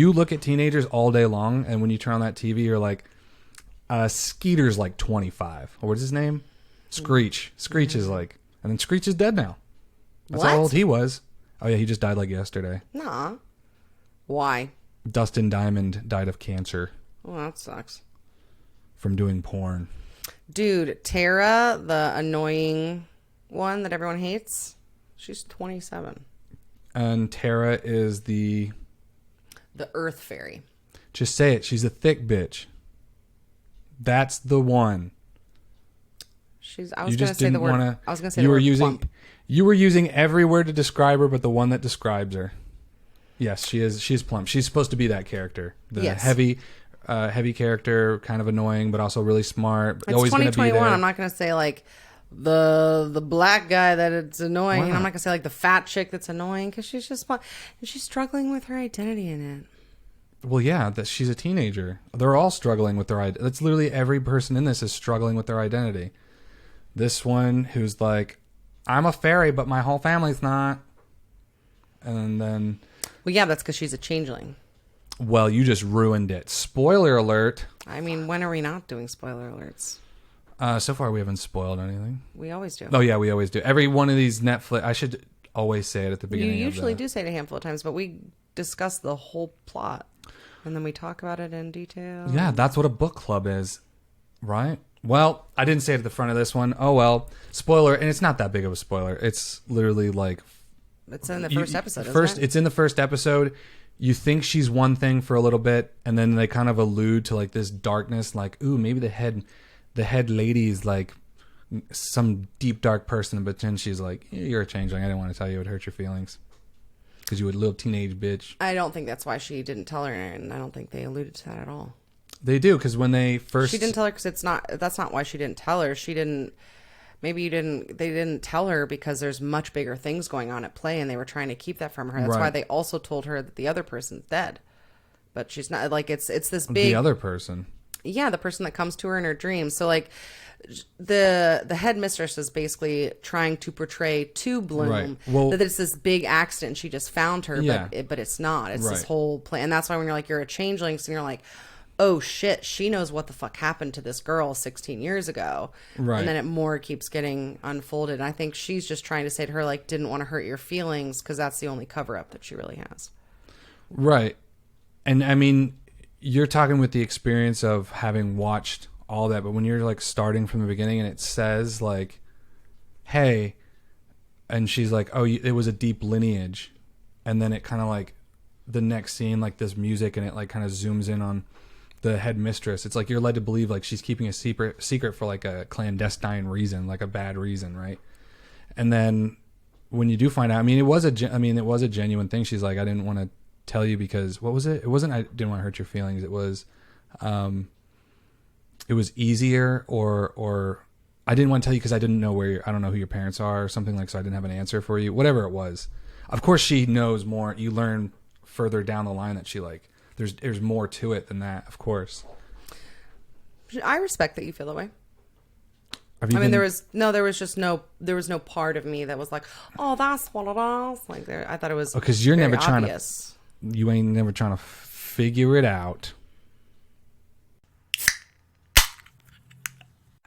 teenagers all day long, and when you turn on that TV, you're like, Skeeter's like 25. Or what's his name? Screech. Screech is like, and then Screech is dead now. That's how old he was. Oh yeah, he just died like yesterday. Nah. Why? Dustin Diamond died of cancer. Oh, that sucks. From doing porn. Dude, Tara, the annoying one that everyone hates, she's 27. And Tara is the Earth Fairy. Just say it. She's a thick bitch. That's the one. I was going to say the word. I was going to say the word plump. You were using every word to describe her, but the one that describes her. Yes, she is. She's plump. She's supposed to be that character. The heavy character, kind of annoying, but also really smart. It's always 2021. I'm not going to say like the black guy that it's annoying. And I'm not going to say like the fat chick that's annoying, because she's just and she's struggling with her identity in it. Well, yeah, that she's a teenager. They're all struggling with their identity. That's literally every person in this is struggling with their identity. This one who's like, I'm a fairy, but my whole family's not. And then... Well, yeah, that's because she's a changeling. Well, you just ruined it. Spoiler alert. I mean, when are we not doing spoiler alerts? So far, we haven't spoiled anything. We always do. Oh, yeah, we always do. Every one of these Netflix... I should always say it at the beginning. You usually do say it a handful of times, but we discuss the whole plot. And then we talk about it in detail. Yeah, that's what a book club is. Right? Well, I didn't say it at the front of this one. Oh, well. Spoiler. And it's not that big of a spoiler. It's literally like... It's in the first episode, isn't it? It's in the first episode. You think she's one thing for a little bit, and then they kind of allude to like this darkness, like, ooh, maybe the head lady is like some deep, dark person, but then she's like, you're a changeling. I didn't want to tell you. It would hurt your feelings. Because you were a little teenage bitch. I don't think that's why she didn't tell her, and I don't think they alluded to that at all. They do, because when they first... She didn't tell her because that's not why she didn't tell her. They didn't tell her because there's much bigger things going on at play, and they were trying to keep that from her. That's why they also told her that the other person's dead. But she's not, like, it's this big... The other person. Yeah, the person that comes to her in her dreams. So, like, the headmistress is basically trying to portray to Bloom that it's this big accident. She just found her, but it's not. It's this whole plan. And that's why when you're like, you're a changeling, and you're like, oh shit, she knows what the fuck happened to this girl 16 years ago. Right. And then it keeps getting unfolded. And I think she's just trying to say to her, like, didn't want to hurt your feelings, because that's the only cover-up that she really has. Right. And, I mean, you're talking with the experience of having watched all that, but when you're, like, starting from the beginning and it says, like, hey, and she's like, oh, it was a deep lineage. And then it kind of, like, the next scene, like, this music, and it, like, kind of zooms in on the headmistress. It's like you're led to believe like she's keeping a secret for like a clandestine reason, like a bad reason, right? And then when you do find out, I mean, it was a genuine thing. She's like, I didn't want to tell you because what was it? It wasn't I didn't want to hurt your feelings. It was easier, or I didn't want to tell you because I didn't know I don't know who your parents are or something, like, so I didn't have an answer for you. Whatever it was. Of course, she knows more. You learn further down the line that she like. There's more to it than that, of course. I respect that you feel that way. There was no part of me that was like, oh, that's what it is. Like, I thought it was because you're never obvious. You ain't never trying to figure it out.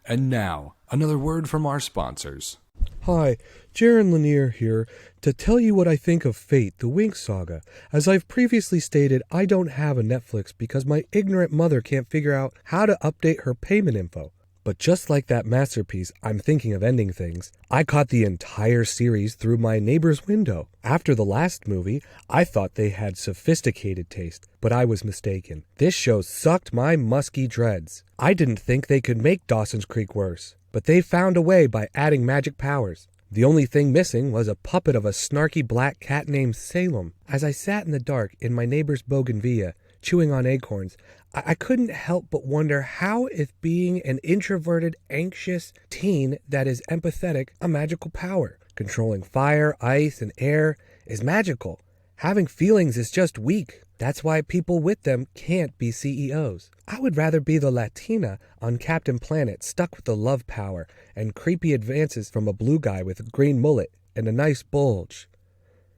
And now, another word from our sponsors. Hi, Jaron Lanier here to tell you what I think of Fate, the Winx Saga. As I've previously stated, I don't have a Netflix because my ignorant mother can't figure out how to update her payment info. But just like that masterpiece, I'm thinking of ending things. I caught the entire series through my neighbor's window. After the last movie, I thought they had sophisticated taste, but I was mistaken. This show sucked my musky dreads. I didn't think they could make Dawson's Creek worse. but they found a way by adding magic powers. The only thing missing was a puppet of a snarky black cat named Salem. As I sat in the dark in my neighbor's bougainvillea, chewing on acorns, I couldn't help but wonder how, if being an introverted, anxious teen that is empathetic, a magical power. Controlling fire, ice, and air is magical. Having feelings is just weak. That's why people with them can't be CEOs. I would rather be the Latina on Captain Planet, stuck with the love power and creepy advances from a blue guy with a green mullet and a nice bulge.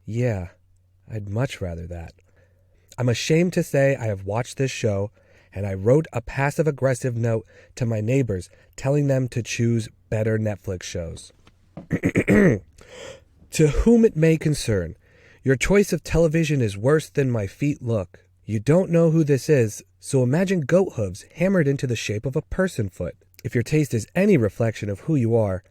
Yeah, I'd much rather that. I'm ashamed to say I have watched this show, and I wrote a passive-aggressive note to my neighbors telling them to choose better Netflix shows. To whom it may concern, your choice of television is worse than my feet look. You don't know who this is, so imagine goat hooves hammered into the shape of a person foot. If your taste is any reflection of who you are,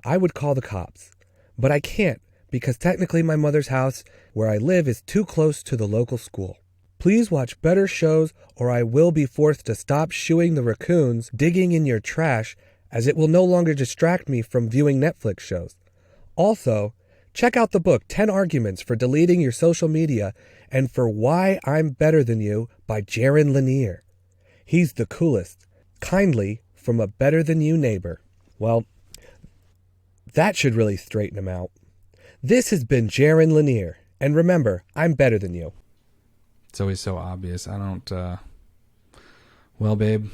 I would call the cops. But I can't, because technically my mother's house where I live is too close to the local school. Please watch better shows, or I will be forced to stop shooing the raccoons digging in your trash, as it will no longer distract me from viewing Netflix shows. Also, check out the book 10 Arguments for Deleting Your Social Media and for Why I'm Better Than You by Jaron Lanier. He's the coolest. Kindly, from a better than you neighbor. Well, that should really straighten him out. This has been Jaron Lanier, and remember, I'm better than you. It's always so obvious. I don't. Well, babe,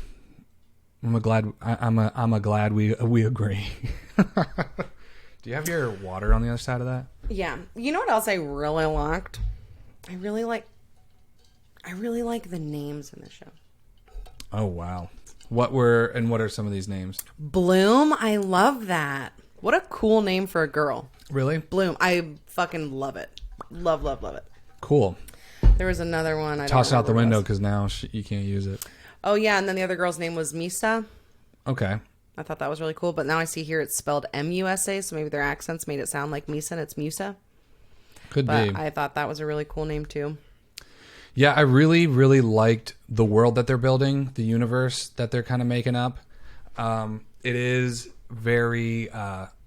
I'm glad we agree. Do you have your water on the other side of that? Yeah. You know what else I really liked? I really like the names in the show. Oh wow. What are some of these names? Bloom, I love that. What a cool name for a girl. Really? Bloom. I fucking love it. Love it. Cool. There was another one. Toss it out the window because now you can't use it. Oh, yeah. And then the other girl's name was Misa. Okay. I thought that was really cool. But now I see here it's spelled M-U-S-A. So maybe their accents made it sound like Misa and it's Musa. Could but be. I thought that was a really cool name too. Yeah, I really, really liked the world that they're building, the universe that they're kind of making up. It is very...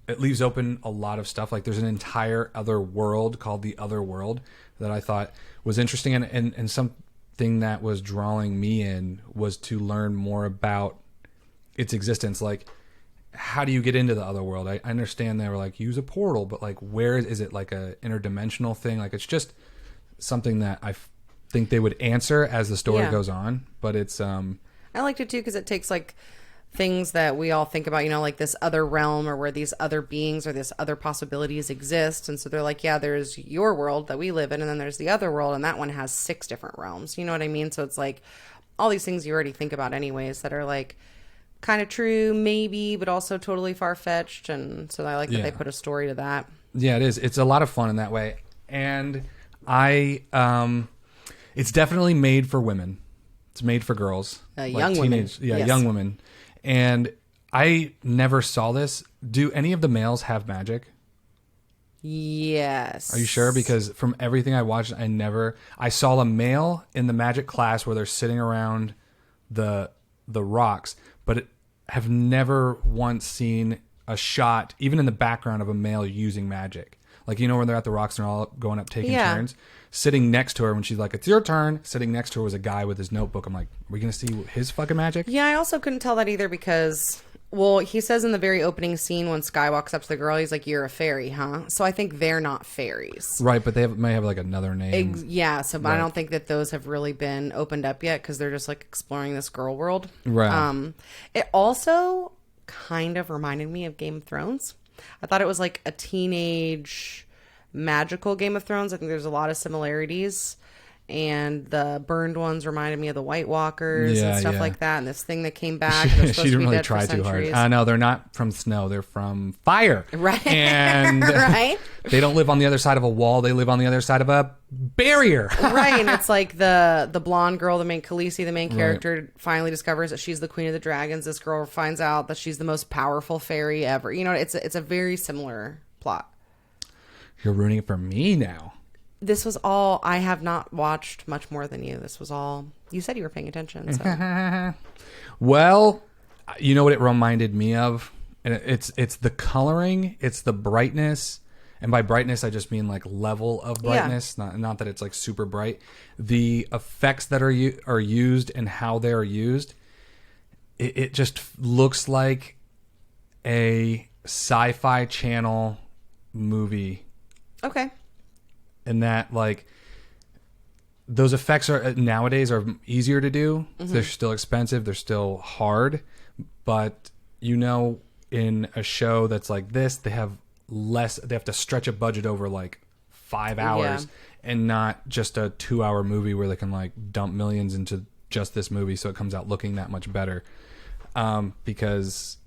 it leaves open a lot of stuff. Like there's an entire other world called the Other World that I thought was interesting. And something that was drawing me in was to learn more about its existence. Like, how do you get into the other world? I understand they were like, use a portal, but like, where is it like a interdimensional thing? Like, it's just something that I think they would answer as the story goes on. But it's... I liked it too because it takes like things that we all think about, you know, like this other realm or where these other beings or this other possibilities exist. And so they're like, yeah, there's your world that we live in, and then there's the other world, and that one has 6 different realms. You know what I mean? So it's like all these things you already think about anyways that are like kind of true, maybe, but also totally far-fetched. And so I like that they put a story to that. Yeah, it is. It's a lot of fun in that way. And it's definitely made for women. It's made for girls. Young women. Yeah, young women. And I never saw this. Do any of the males have magic? Yes. Are you sure? Because from everything I watched, I saw a male in the magic class where they're sitting around the rocks, but have never once seen a shot, even in the background, of a male using magic. Like, you know, when they're at the rocks and they're all going up taking turns. Sitting next to her when she's like, it's your turn. Sitting next to her was a guy with his notebook. I'm like, are we going to see his fucking magic? Yeah, I also couldn't tell that either because, well, he says in the very opening scene when Sky walks up to the girl, he's like, you're a fairy, huh? So I think they're not fairies. Right, but they may have like another name. So but I don't think that those have really been opened up yet because they're just like exploring this girl world. Right. It also kind of reminded me of Game of Thrones. I thought it was like a teenage magical Game of Thrones. I think there's a lot of similarities, and the burned ones reminded me of the White Walkers and stuff like that, and this thing that came back. She didn't really try too hard. No, they're not from snow. They're from fire. Right. And right. They don't live on the other side of a wall. They live on the other side of a barrier. Right. And it's like the blonde girl, Khaleesi, the main character, finally discovers that she's the queen of the dragons. This girl finds out that she's the most powerful fairy ever. You know, it's a very similar plot. You're ruining it for me now. This was all... I have not watched much more than you. This was all... You said you were paying attention, so... Well, you know what it reminded me of? and it's the coloring, it's the brightness, and by brightness I just mean like level of brightness, not that it's like super bright. The effects that are used and how they are used, it just looks like a sci-fi channel movie. Okay. And that, like, those effects are nowadays are easier to do. They're still expensive, they're still hard, but in a show that's like this, they have to stretch a budget over like 5 hours and not just a 2-hour movie where they can like dump millions into just this movie so it comes out looking that much better. Because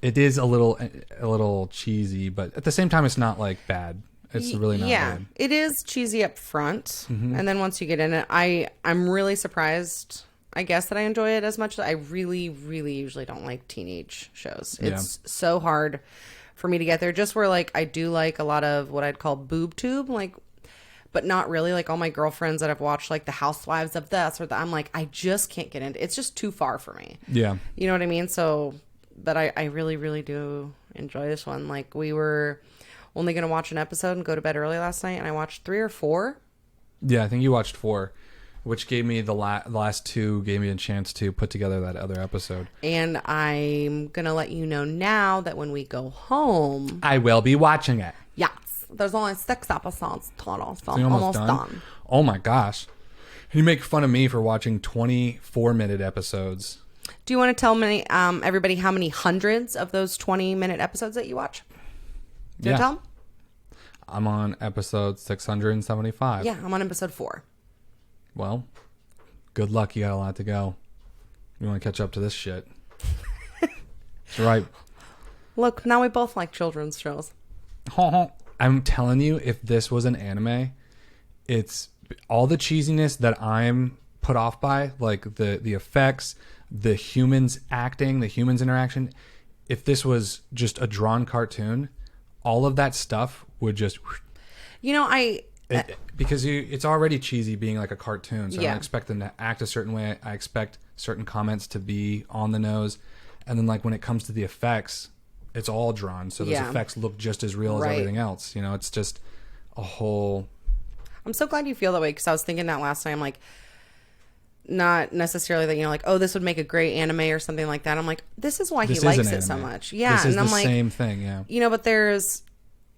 it is a little cheesy, but at the same time, it's not like bad. It's really not bad. It is cheesy up front, and then once you get in it, I'm really surprised. I guess that I enjoy it as much. I really, really usually don't like teenage shows. It's so hard for me to get there. Just where like I do like a lot of what I'd call boob tube, like, but not really. Like all my girlfriends that have watched like the Housewives of this or that, I'm like, I just can't get into. It's just too far for me. Yeah, you know what I mean. So. But I really, really do enjoy this one. Like, we were only going to watch an episode and go to bed early last night, and I watched 3 or 4. Yeah, I think you watched 4, which gave me the last 2 gave me a chance to put together that other episode. And I'm going to let you know now that when we go home... I will be watching it. Yes. There's only 6 episodes total, so I'm you're almost done. Oh, my gosh. You make fun of me for watching 24-minute episodes. Do you want to tell me, everybody how many hundreds of those 20-minute episodes that you watch? Do you want to tell them? I'm on episode 675. Yeah, I'm on episode 4. Well, good luck. You got a lot to go. You want to catch up to this shit. That's right. Look, now we both like children's shows. I'm telling you, if this was an anime, it's all the cheesiness that I'm put off by, like the effects, the humans acting, the humans interaction. If this was just a drawn cartoon, all of that stuff would just... because it's already cheesy being like a cartoon, so I don't expect them to act a certain way. I expect certain comments to be on the nose, and then like when it comes to the effects, it's all drawn, so those effects look just as real as everything else. It's just a whole... I'm so glad you feel that way, because I was thinking that last night. I'm like, not necessarily that, like, oh, this would make a great anime or something like that. I'm like, this is why he likes it so much. Yeah. This is and I'm the same thing. Yeah. But there's,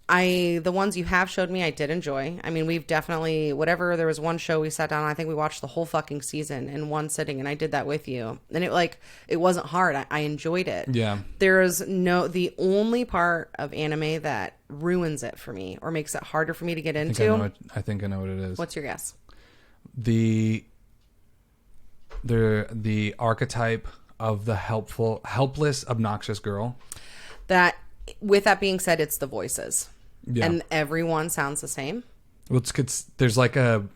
the ones you have showed me, I did enjoy. I mean, we've definitely, there was one show we sat down, and I think we watched the whole fucking season in one sitting, and I did that with you. And it wasn't hard. I enjoyed it. Yeah. The only part of anime that ruins it for me or makes it harder for me to get into. I think I know what it is. What's your guess? The archetype of the helpless, obnoxious girl. That, with that being said, it's the voices. Yeah. And everyone sounds the same. Well, there's like a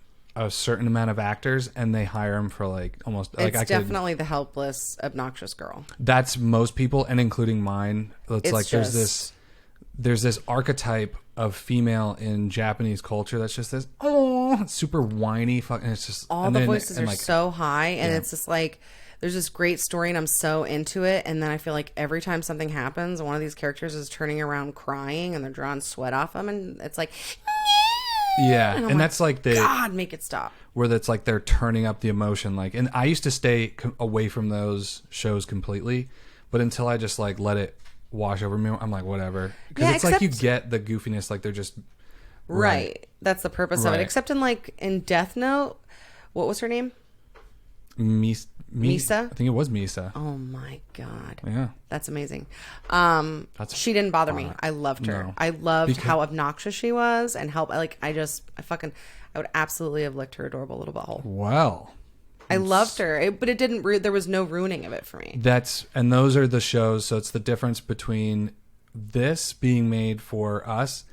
certain amount of actors, and they hire them for like almost... It's definitely the helpless, obnoxious girl. That's most people, and including mine. It's like there's this archetype of female in Japanese culture that's just this super whiny fucking... It's just all the voices are so high, and it's just like there's this great story, and I'm so into it, and then I feel like every time something happens, one of these characters is turning around crying, and they're drawing sweat off them, and it's like... Yeah, and that's like God, make it stop. Where that's like they're turning up the emotion, like, and I used to stay away from those shows completely, but until I just like let it wash over me, I'm like, whatever, because it's like you get the goofiness, like they're just right. That's the purpose of it. Except in Death Note, what was her name? Misa. I think it was Misa. Oh my God. Yeah, that's amazing. She didn't bother me. I loved her. No. I loved how obnoxious she was, and how I would absolutely have licked her adorable little butthole. Well, I loved her, but it didn't. There was no ruining of it for me. And those are the shows. So it's the difference between this being made for us,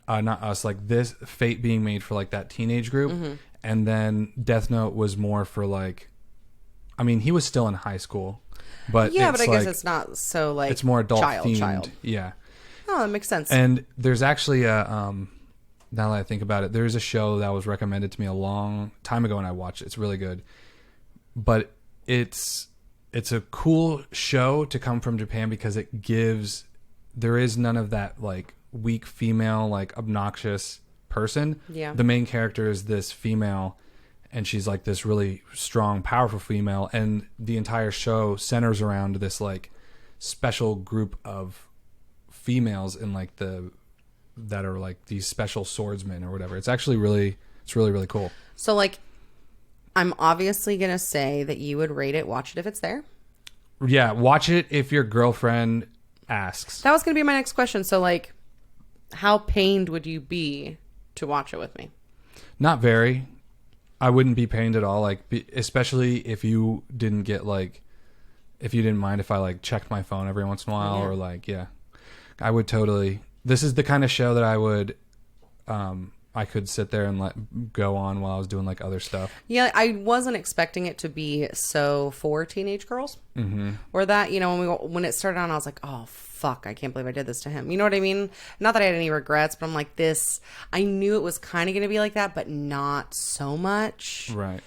not us, like this Fate being made for like that teenage group, and then Death Note was more for like, I mean, he was still in high school, but yeah, but I guess it's not so like it's more adult themed. Yeah. Oh, that makes sense. And there's actually a now that I think about it, there's a show that was recommended to me a long time ago, and I watched it. It's really good. But it's a cool show to come from Japan because it gives there is none of that like weak female, like obnoxious person. Yeah. The main character is this female, and she's like this really strong, powerful female, and the entire show centers around this like special group of females in like that are like these special swordsmen or whatever. It's actually really cool. So like, I'm obviously going to say that you would rate it, watch it if it's there. Yeah, watch it if your girlfriend asks. That was going to be my next question. So like, how pained would you be to watch it with me? Not very. I wouldn't be pained at all. Like, especially if you didn't get like, if you didn't mind if I like checked my phone every once in a while, or like, yeah, I would totally. This is the kind of show that I would, I could sit there and let go on while I was doing like other stuff. Yeah, I wasn't expecting it to be so for teenage girls, or that, you know, when it started on, I was like, oh fuck, I can't believe I did this to him. You know what I mean? Not that I had any regrets, but I'm like, this. I knew it was kind of going to be like that, but not so much. Right.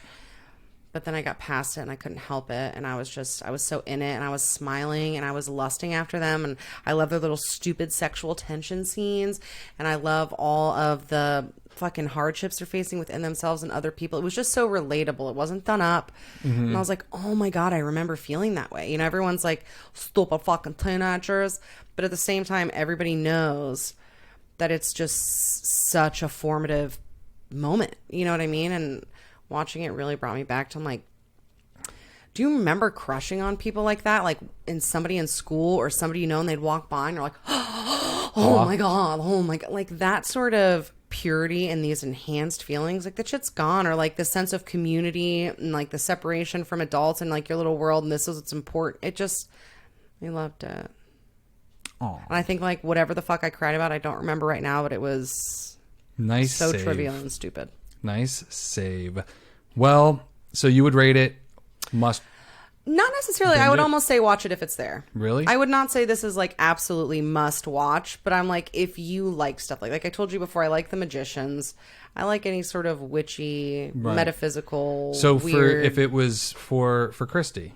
But then I got past it and I couldn't help it. And I was so in it, and I was smiling and I was lusting after them. And I love their little stupid sexual tension scenes. And I love all of the fucking hardships they're facing within themselves and other people. It was just so relatable. It wasn't done up. And I was like, oh my God, I remember feeling that way. You know, everyone's like, stupid fucking teenagers. But at the same time, everybody knows that it's just such a formative moment. You know what I mean? And watching it really brought me back to, I'm like, do you remember crushing on people like that? Like somebody in school or somebody you know, and they'd walk by and you're like, oh my God. Like that sort of purity and these enhanced feelings, like the shit's gone. Or like the sense of community and like the separation from adults and like your little world, and this is what's important. I loved it. Oh. And I think like whatever the fuck I cried about, I don't remember right now, but it was nice. So save. trivial and stupid. Nice save. Well, so you would rate it must. Not necessarily. I would almost say watch it if it's there. Really? I would not say this is like absolutely must watch, but I'm like, if you like stuff like I told you before, I like The Magicians. I like any sort of witchy, metaphysical. So weird... if it was for Kristie,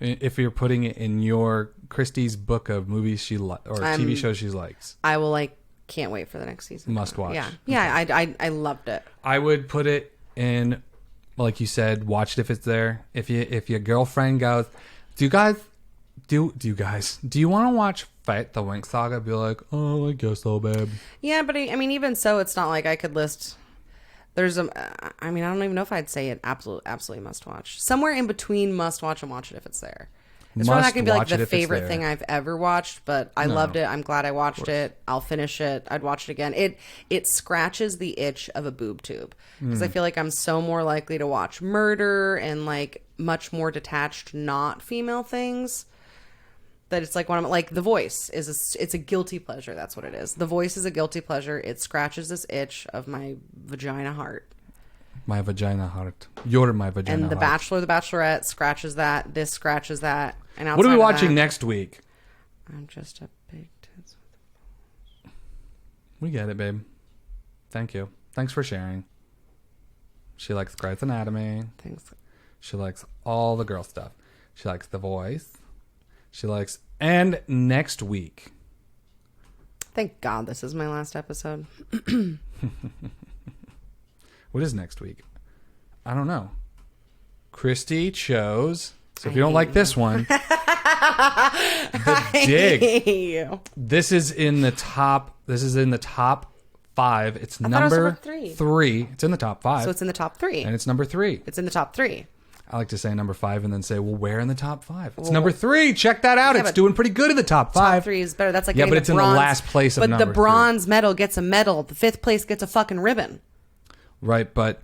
if you're putting it in your Kristie's book of movies or TV shows she likes, I will can't wait for the next season. Must watch. Yeah. Yeah. I loved it. I would put it in, like you said, watch it if it's there. If your girlfriend goes, do you want to watch Fight the Winx Saga? Be like, oh, I guess so, babe. Yeah, but I mean, even so, it's not like I could list. I don't even know if I'd say it absolutely must watch. Somewhere in between must watch and watch it if it's there. It's probably not going to be like the favorite thing I've ever watched, but I loved it. I'm glad I watched it. I'll finish it. I'd watch it again. It scratches the itch of a boob tube, because I feel like I'm so more likely to watch murder and like much more detached, not female things. That it's like when I'm like, The Voice it's a guilty pleasure. That's what it is. The Voice is a guilty pleasure. It scratches this itch of my vagina heart. My vagina heart. You're my vagina heart. And The Bachelor, The Bachelorette scratches that. This scratches that. And what are we watching next week? I'm just a big tits. We get it, babe. Thank you. Thanks for sharing. She likes Grey's Anatomy. Thanks. She likes all the girl stuff. She likes The Voice. She likes... And next week... Thank God this is my last episode. What is next week? I don't know. Kristie chose... So if you don't like this one... The Dig. This is in the top... This is in the top 5. It's number 3. It's in the top 5. So it's in the top 3. And it's number 3. It's in the top 3. I like to say number 5 and then say, well, where in the top 5? It's number 3. Check that out. It's doing pretty good in the top 5. Top 3 is better. That's like but it's bronze, in the last place of number 3. But the bronze medal gets a medal. The 5th place gets a fucking ribbon. Right, but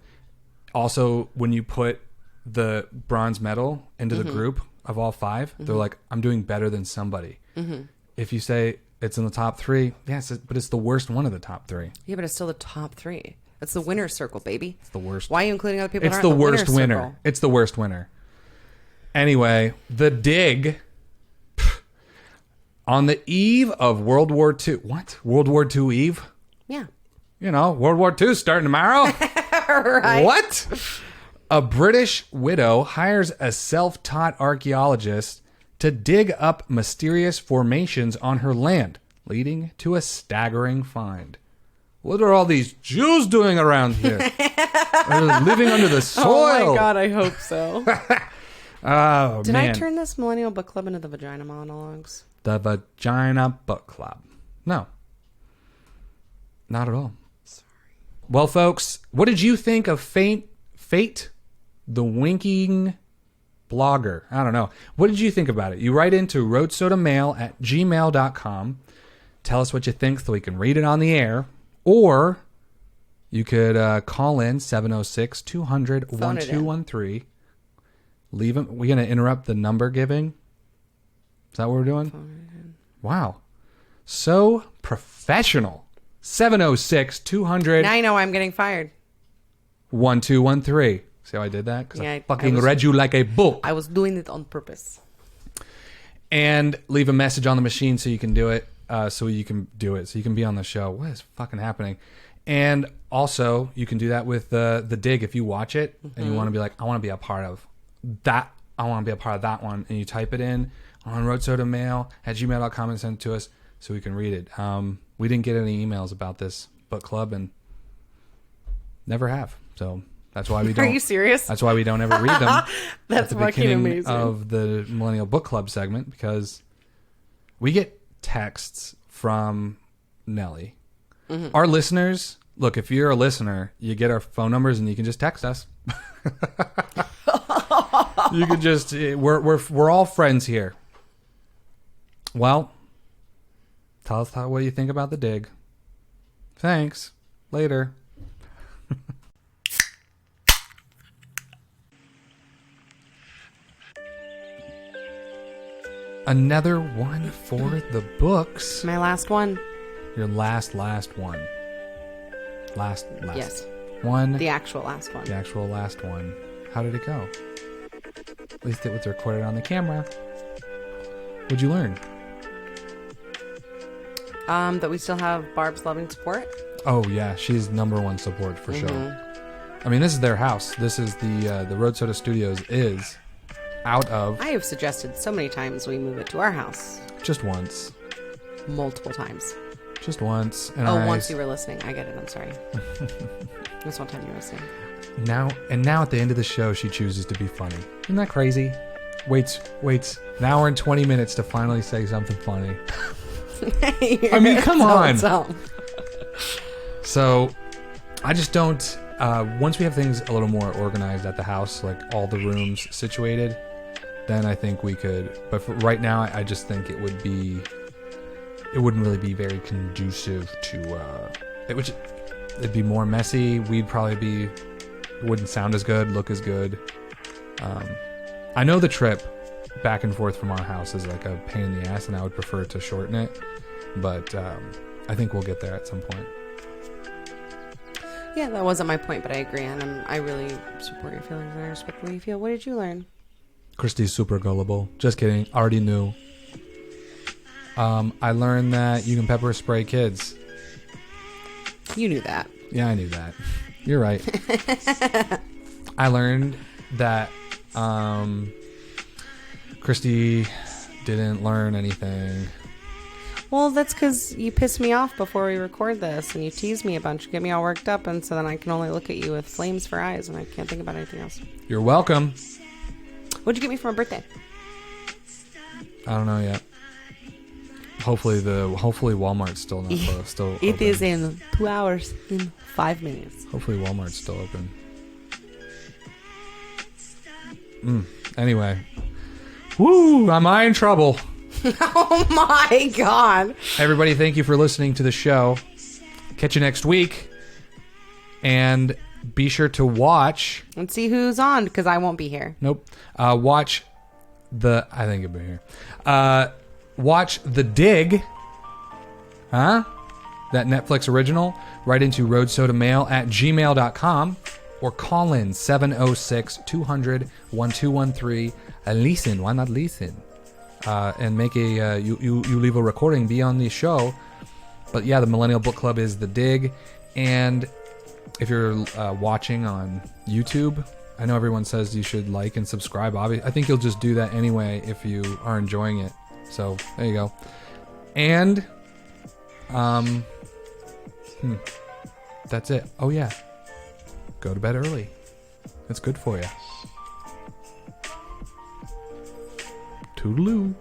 also when you put the bronze medal into the group of all 5, they're like, I'm doing better than somebody. If you say it's in the top 3, yes, but it's the worst one of the top 3. Yeah, but it's still the top 3. It's the winner's circle, baby. It's the worst. Why are you including other people? It's the worst winner. It's the worst winner. Anyway, The Dig. On the eve of World War II. What? World War II eve? Yeah. You know, World War II starting tomorrow. Right. What? A British widow hires a self-taught archaeologist to dig up mysterious formations on her land, leading to a staggering find. What are all these Jews doing around here? They're living under the soil. Oh my God, I hope so. Oh, Did man. I turn this Millennial Book Club into the Vagina Monologues? The Vagina Book Club. No. Not at all. Sorry. Well, folks, what did you think of Fate, the winking blogger? I don't know. What did you think about it? You write into roadsodamail@gmail.com. Tell us what you think so we can read it on the air. Or you could call in 706-200-1213. Leave them. We're going to interrupt the number giving. Is that what we're doing? Wow. So professional. 706-200. Now I know I'm getting fired. 1213. See how I did that? Because Yeah, I fucking read you like a book. I was doing it on purpose. And leave a message on the machine so you can do it. So you can do it. So you can be on the show. What is fucking happening? And also, you can do that with the dig if you watch it and you want to be like, I want to be a part of that. I want to be a part of that one. And you type it in on roadsodamail@gmail.com and send it to us so we can read it. We didn't get any emails about this book club and never have. So that's why we don't. Are you serious? That's why we don't ever read them. That's at the fucking beginning amazing. of the Millennial Book Club segment, because we get texts from Nelly. Our listeners, look, if you're a listener, you get our phone numbers and you can just text us. You can just we're all friends here. Well, tell us what you think about the dig. Thanks. Later. Another one for the books. My last one. Your last one. Last Yes. one. The actual last one. The actual last one. How did it go? At least it was recorded on the camera. What'd you learn? That we still have Barb's loving support. Oh yeah, she's number one support for sure. I mean, this is their house. This is the Road Soda Studios is out of I have suggested so many times we move it to our house. just once. Multiple times. Just once. And Once you were listening. I get it. I'm sorry. This one time you were listening. Now at the end of the show, she chooses to be funny. Isn't that crazy? Waits an hour and 20 minutes to finally say something funny. I mean, come on. So, I just don't. Once we have things a little more organized at the house, like all the rooms situated, then I think we could. But for right now, I just think it wouldn't really be very conducive to. It'd be more messy. It wouldn't sound as good, look as good. I know the trip back and forth from our house is like a pain in the ass, and I would prefer to shorten it. But I think we'll get there at some point. Yeah, that wasn't my point, but I agree, and I really support your feelings and I respect the way you feel. What did you learn? Kristie's super gullible. Just kidding. Already knew. I learned that you can pepper spray kids. You knew that. Yeah, I knew that. You're right. I learned that Kristie didn't learn anything. Well, that's because you piss me off before we record this, and you tease me a bunch, you get me all worked up, and so then I can only look at you with flames for eyes, and I can't think about anything else. You're welcome. What'd you get me for my birthday? I don't know yet. Hopefully Walmart's still not closed. Still It open. is in 2 hours, in 5 minutes. Hopefully Walmart's still open. Anyway. Woo! Am I in trouble? Oh my god. Everybody, thank you for listening to the show. Catch you next week. And be sure to watch. Let's see who's on, because I won't be here. Nope. Watch the... I think it'll be here. Watch The Dig. Huh? That Netflix original. Right into roadsodamail@gmail.com. Or call in 706-200-1213. Listen. Why not listen? And make a... You leave a recording. Be on the show. But yeah, the Millennial Book Club is The Dig. And if you're watching on YouTube, I know everyone says you should like and subscribe. I think you'll just do that anyway if you are enjoying it. So there you go. And that's it. Oh yeah, go to bed early. It's good for you. Toodaloo.